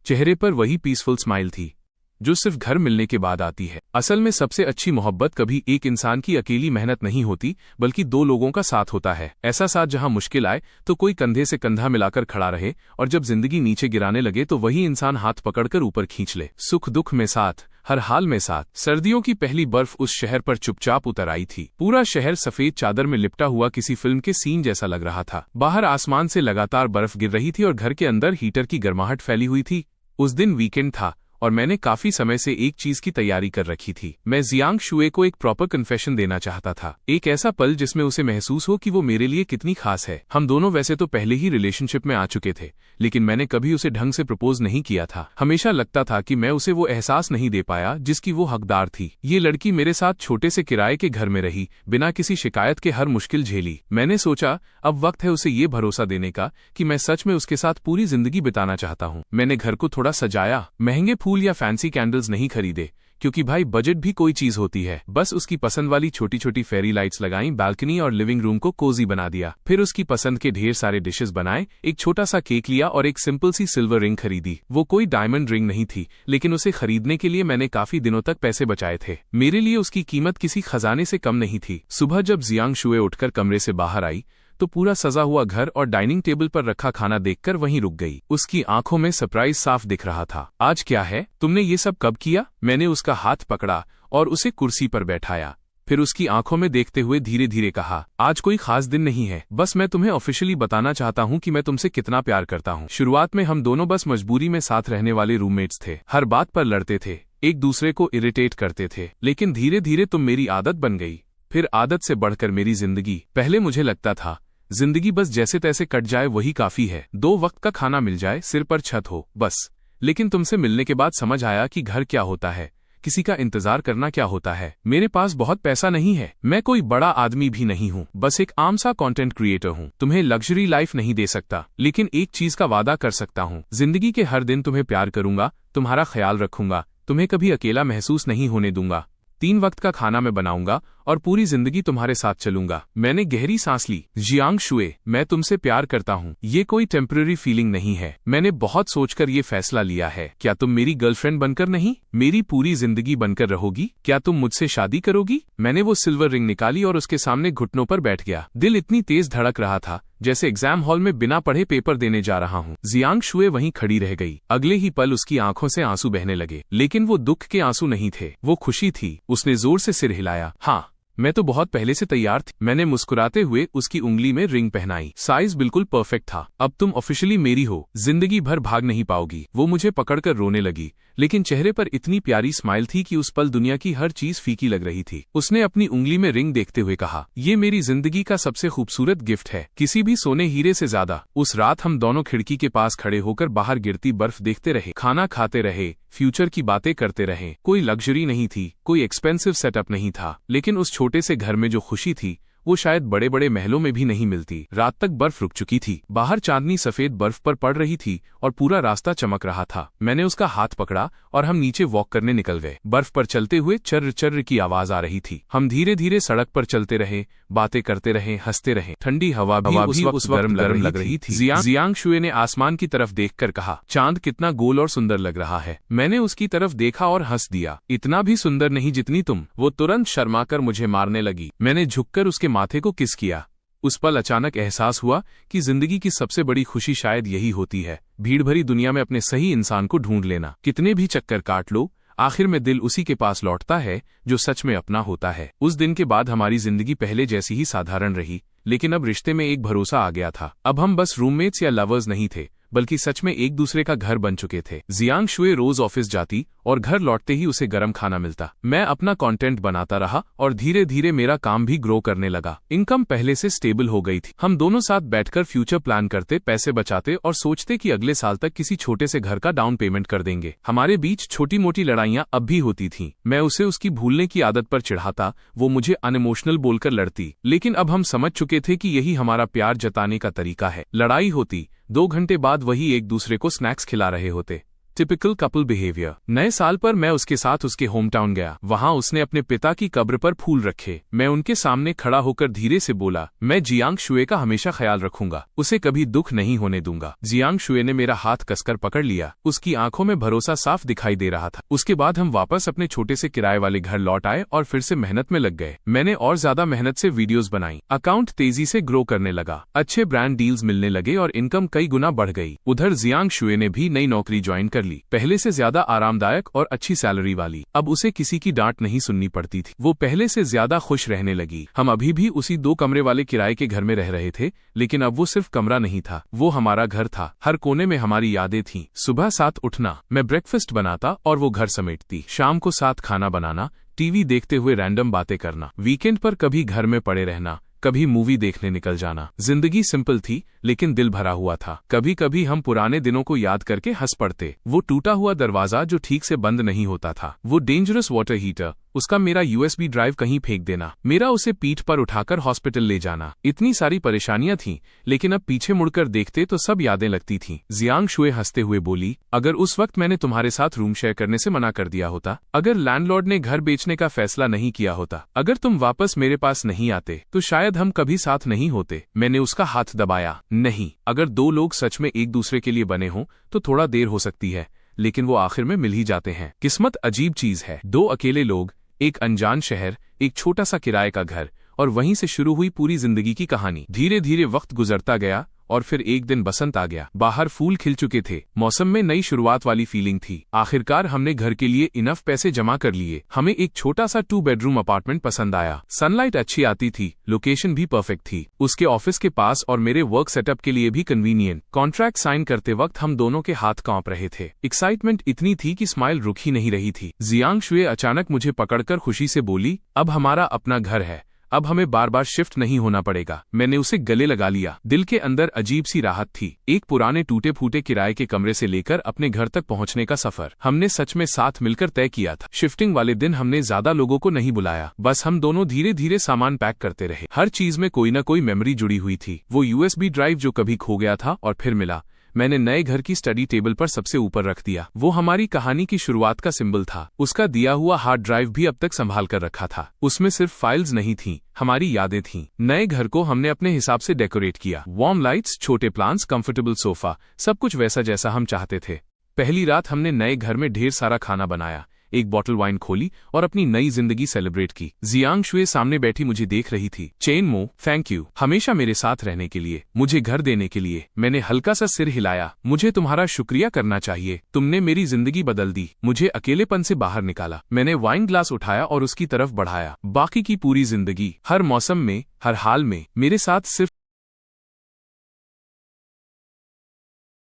चेहरे पर वही पीसफुल स्माइल थी जो सिर्फ घर मिलने के बाद आती है। असल में सबसे अच्छी मोहब्बत कभी एक इंसान की अकेली मेहनत नहीं होती, बल्कि दो लोगों का साथ होता है। ऐसा साथ जहां मुश्किल आए तो कोई कंधे से कंधा मिलाकर खड़ा रहे, और जब जिंदगी नीचे गिराने लगे तो वही इंसान हाथ पकड़कर ऊपर खींच ले। सुख दुख में साथ, हर हाल में साथ। सर्दियों की पहली बर्फ उस शहर पर चुपचाप उतर आई थी। पूरा शहर सफेद चादर में लिपटा हुआ किसी फिल्म के सीन जैसा लग रहा था। बाहर आसमान से लगातार बर्फ गिर रही थी और घर के अंदर हीटर की गर्माहट फैली हुई थी। उस दिन वीकेंड था और मैंने काफी समय से एक चीज की तैयारी कर रखी थी। मैं जियांग शुए को एक प्रॉपर कन्फेशन देना चाहता था, एक ऐसा पल जिसमें उसे महसूस हो कि वो मेरे लिए कितनी खास है। हम दोनों वैसे तो पहले ही रिलेशनशिप में आ चुके थे, लेकिन मैंने कभी उसे ढंग से प्रपोज नहीं किया था। हमेशा लगता था कि मैं उसे वो एहसास नहीं दे पाया जिसकी वो हकदार थी। ये लड़की मेरे साथ छोटे से किराए के घर में रही, बिना किसी शिकायत के हर मुश्किल झेली। मैंने सोचा अब वक्त है उसे ये भरोसा देने का कि मैं सच में उसके साथ पूरी जिंदगी बिताना चाहता हूँ। मैंने घर को थोड़ा सजाया, महंगे फूल या फैंसी कैंडल्स नहीं खरीदे, क्योंकि भाई बजट भी कोई चीज होती है। बस उसकी पसंद वाली छोटी छोटी फेरी लाइट्स लगाई, बालकनी और लिविंग रूम को कोजी बना दिया। फिर उसकी पसंद के ढेर सारे डिशेस बनाए, एक छोटा सा केक लिया और एक सिंपल सी सिल्वर रिंग खरीदी। वो कोई डायमंड रिंग नहीं थी, लेकिन उसे खरीदने के लिए मैंने काफी दिनों तक पैसे बचाए थे। मेरे लिए उसकी कीमत किसी खजाने से कम नहीं थी। सुबह जब जियांग शुए उठकर कमरे से बाहर आई तो पूरा सजा हुआ घर और डाइनिंग टेबल पर रखा खाना देखकर वहीं रुक गई। उसकी आंखों में सरप्राइज साफ दिख रहा था। आज क्या है? तुमने ये सब कब किया? मैंने उसका हाथ पकड़ा और उसे कुर्सी पर बैठाया। फिर उसकी आंखों में देखते हुए धीरे धीरे कहा, आज कोई खास दिन नहीं है, बस मैं तुम्हें ऑफिशियली बताना चाहता हूँ कि मैं तुमसे कितना प्यार करता हूँ। शुरुआत में हम दोनों बस मजबूरी में साथ रहने वाले रूममेट्स थे। हर बात पर लड़ते थे, एक दूसरे को इरिटेट करते थे, लेकिन धीरे धीरे तुम मेरी आदत बन गई। फिर आदत से बढ़कर मेरी जिंदगी। पहले मुझे लगता था जिंदगी बस जैसे तैसे कट जाए वही काफी है, 2 वक्त का खाना मिल जाए, सिर पर छत हो, बस। लेकिन तुमसे मिलने के बाद समझ आया कि घर क्या होता है, किसी का इंतजार करना क्या होता है। मेरे पास बहुत पैसा नहीं है, मैं कोई बड़ा आदमी भी नहीं हूँ, बस एक आम सा कंटेंट क्रिएटर हूँ। तुम्हें लग्जरी लाइफ नहीं दे सकता, लेकिन एक चीज का वादा कर सकता हूँ, जिंदगी के हर दिन तुम्हें प्यार करूंगा, तुम्हारा ख्याल रखूंगा, तुम्हें कभी अकेला महसूस नहीं होने दूंगा। 3 वक्त का खाना मैं बनाऊंगा और पूरी जिंदगी तुम्हारे साथ चलूंगा। मैंने गहरी सांस ली। जियांग शुए, मैं तुमसे प्यार करता हूँ, ये कोई टेम्पररी फीलिंग नहीं है। मैंने बहुत सोचकर ये फैसला लिया है। क्या तुम मेरी गर्लफ्रेंड बनकर नहीं, मेरी पूरी जिंदगी बनकर रहोगी? क्या तुम मुझसे शादी करोगी? मैंने वो सिल्वर रिंग निकाली और उसके सामने घुटनों पर बैठ गया। दिल इतनी तेज धड़क रहा था जैसे एग्जाम हॉल में बिना पढ़े पेपर देने जा रहा हूँ। जियांग शुए वहीं खड़ी रह गई। अगले ही पल उसकी आंखों से आंसू बहने लगे, लेकिन वो दुख के आंसू नहीं थे, वो खुशी थी। उसने जोर से सिर हिलाया। हाँ, मैं तो बहुत पहले से तैयार थी। मैंने मुस्कुराते हुए उसकी उंगली में रिंग पहनाई। साइज बिल्कुल परफेक्ट था। अब तुम ऑफिशियली मेरी हो, जिंदगी भर भाग नहीं पाओगी। वो मुझे पकड़कर रोने लगी, लेकिन चेहरे पर इतनी प्यारी स्माइल थी कि उस पल दुनिया की हर चीज फीकी लग रही थी। उसने अपनी उंगली में रिंग देखते हुए कहा, ये मेरी जिंदगी का सबसे खूबसूरत गिफ्ट है, किसी भी सोने हीरे से ज्यादा। उस रात हम दोनों खिड़की के पास खड़े होकर बाहर गिरती बर्फ देखते रहे, खाना खाते रहे, फ्यूचर की बातें करते रहे। कोई लग्जरी नहीं थी, कोई एक्सपेंसिव सेटअप नहीं था, लेकिन उस छोटे से घर में जो खुशी थी वो शायद बड़े बड़े महलों में भी नहीं मिलती। रात तक बर्फ रुक चुकी थी, बाहर चांदनी सफेद बर्फ पर पड़ रही थी और पूरा रास्ता चमक रहा था। मैंने उसका हाथ पकड़ा और हम नीचे वॉक करने निकल गए। बर्फ पर चलते हुए चर्र चर्र की आवाज आ रही थी। हम धीरे धीरे सड़क पर चलते रहे, बातें करते रहे, हंसते रहे। ठंडी हवा भी उस वक्त गर्म लग रही थी। जियांग शुए ने आसमान की तरफ देखकर कहा, चांद कितना गोल और सुंदर लग रहा है। मैंने उसकी तरफ देखा और हंस दिया, इतना भी सुंदर नहीं जितनी तुम। वो तुरंत शर्माकर मुझे मारने लगी। मैंने झुककर उसके माथे को किस किया। उस पल अचानक एहसास हुआ कि जिंदगी की सबसे बड़ी खुशी शायद यही होती है, भीड़ भरी दुनिया में अपने सही इंसान को ढूंढ लेना। कितने भी चक्कर काट लो, आखिर में दिल उसी के पास लौटता है जो सच में अपना होता है। उस दिन के बाद हमारी जिंदगी पहले जैसी ही साधारण रही, लेकिन अब रिश्ते में एक भरोसा आ गया था। अब हम बस रूममेट्स या लवर्स नहीं थे, बल्कि सच में एक दूसरे का घर बन चुके थे। जियांग शुए रोज ऑफिस जाती और घर लौटते ही उसे गर्म खाना मिलता। मैं अपना कंटेंट बनाता रहा और धीरे धीरे मेरा काम भी ग्रो करने लगा। इनकम पहले से स्टेबल हो गई थी। हम दोनों साथ बैठकर फ्यूचर प्लान करते, पैसे बचाते और सोचते कि अगले साल तक किसी छोटे से घर का डाउन पेमेंट कर देंगे। हमारे बीच छोटी मोटी लड़ाइयां अब भी होती थीं। मैं उसे उसकी भूलने की आदत पर चिढ़ाता, वो मुझे अनइमोशनल बोलकर लड़ती। लेकिन अब हम समझ चुके थे कि यही हमारा प्यार जताने का तरीका है। लड़ाई होती, 2 घंटे बाद वही एक दूसरे को स्नैक्स खिला रहे होते। Typical couple behaviour. नए साल पर मैं उसके साथ उसके होम टाउन गया। वहां उसने अपने पिता की कब्र पर फूल रखे। मैं उनके सामने खड़ा होकर धीरे से बोला, मैं जियांग शुए का हमेशा ख्याल रखूंगा, उसे कभी दुख नहीं होने दूंगा। जियांग शुए ने मेरा हाथ कसकर पकड़ लिया। उसकी आंखों में भरोसा साफ दिखाई दे रहा था। उसके बाद हम वापस अपने छोटे से किराए वाले घर लौट आए और फिर से मेहनत में लग गए। मैंने और ज्यादा मेहनत से वीडियोस बनाई। अकाउंट तेजी से ग्रो करने लगा, अच्छे ब्रांड डील्स मिलने लगे और इनकम कई गुना बढ़ गई। उधर जियांग शुए ने भी नई नौकरी ज्वाइन कर ली, पहले से ज्यादा आरामदायक और अच्छी सैलरी वाली। अब उसे किसी की डांट नहीं सुननी पड़ती थी। वो पहले से ज्यादा खुश रहने लगी। हम अभी भी उसी 2 कमरे वाले किराए के घर में रह रहे थे, लेकिन अब वो सिर्फ कमरा नहीं था, वो हमारा घर था। हर कोने में हमारी यादें थीं। सुबह साथ उठना, मैं ब्रेकफास्ट बनाता और वो घर समेटती। शाम को साथ खाना बनाना, टीवी देखते हुए रैंडम बातें करना। वीकेंड पर कभी घर में पड़े रहना, कभी मूवी देखने निकल जाना। जिंदगी सिंपल थी, लेकिन दिल भरा हुआ था। कभी कभी हम पुराने दिनों को याद करके हंस पड़ते। वो टूटा हुआ दरवाजा जो ठीक से बंद नहीं होता था, वो डेंजरस वाटर हीटर, उसका मेरा यूएसबी ड्राइव कहीं फेंक देना, मेरा उसे पीठ पर उठाकर हॉस्पिटल ले जाना। इतनी सारी परेशानियां थीं, लेकिन अब पीछे मुड़कर देखते तो सब यादें लगती थीं। जियांग शुए हंसते हुए बोली, अगर उस वक्त मैंने तुम्हारे साथ रूम शेयर करने से मना कर दिया होता, अगर लैंडलॉर्ड ने घर बेचने का फैसला नहीं किया होता, अगर तुम वापस मेरे पास नहीं आते, तो शायद हम कभी साथ नहीं होते। मैंने उसका हाथ दबाया। नहीं, अगर 2 लोग सच में एक दूसरे के लिए बने हों तो थोड़ा देर हो सकती है, लेकिन वो आखिर में मिल ही जाते हैं। किस्मत अजीब चीज है। 2 अकेले लोग, एक अनजान शहर, एक छोटा सा किराए का घर, और वहीं से शुरू हुई पूरी जिंदगी की कहानी। धीरे धीरे वक्त गुजरता गया और फिर एक दिन बसंत आ गया। बाहर फूल खिल चुके थे, मौसम में नई शुरुआत वाली फीलिंग थी। आखिरकार हमने घर के लिए इनफ पैसे जमा कर लिए। हमें एक छोटा सा 2 बेडरूम अपार्टमेंट पसंद आया। सनलाइट अच्छी आती थी, लोकेशन भी परफेक्ट थी, उसके ऑफिस के पास और मेरे वर्क सेटअप के लिए भी कन्वीनियंट। कॉन्ट्रैक्ट साइन करते वक्त हम दोनों के हाथ कांप रहे थे। एक्साइटमेंट इतनी थी कि स्माइल रुक ही नहीं रही थी। जियांग शुए अचानक मुझे पकड़कर खुशी से बोली, अब हमारा अपना घर है, अब हमें बार बार शिफ्ट नहीं होना पड़ेगा। मैंने उसे गले लगा लिया। दिल के अंदर अजीब सी राहत थी। एक पुराने टूटे फूटे किराए के कमरे से लेकर अपने घर तक पहुंचने का सफर हमने सच में साथ मिलकर तय किया था। शिफ्टिंग वाले दिन हमने ज्यादा लोगों को नहीं बुलाया, बस हम दोनों धीरे धीरे सामान पैक करते रहे। हर चीज में कोई न कोई मेमोरी जुड़ी हुई थी। वो यूएसबी ड्राइव जो कभी खो गया था और फिर मिला, मैंने नए घर की स्टडी टेबल पर सबसे ऊपर रख दिया। वो हमारी कहानी की शुरुआत का सिंबल था। उसका दिया हुआ हार्ड ड्राइव भी अब तक संभाल कर रखा था। उसमें सिर्फ फाइल्स नहीं थीं, हमारी यादें थीं। नए घर को हमने अपने हिसाब से डेकोरेट किया। वार्म लाइट्स, छोटे प्लांट्स, कंफर्टेबल सोफा, सब कुछ वैसा जैसा हम चाहते थे। पहली रात हमने नए घर में ढेर सारा खाना बनाया, एक बॉटल वाइन खोली और अपनी नई जिंदगी सेलिब्रेट की। जियांग शुए सामने बैठी मुझे देख रही थी। चेन मो, थैंक यू हमेशा मेरे साथ रहने के लिए, मुझे घर देने के लिए। मैंने हल्का सा सिर हिलाया। मुझे तुम्हारा शुक्रिया करना चाहिए, तुमने मेरी जिंदगी बदल दी, मुझे अकेलेपन से बाहर निकाला। मैंने वाइन ग्लास उठाया और उसकी तरफ बढ़ाया। बाकी की पूरी जिंदगी, हर मौसम में, हर हाल में मेरे साथ सिर्फ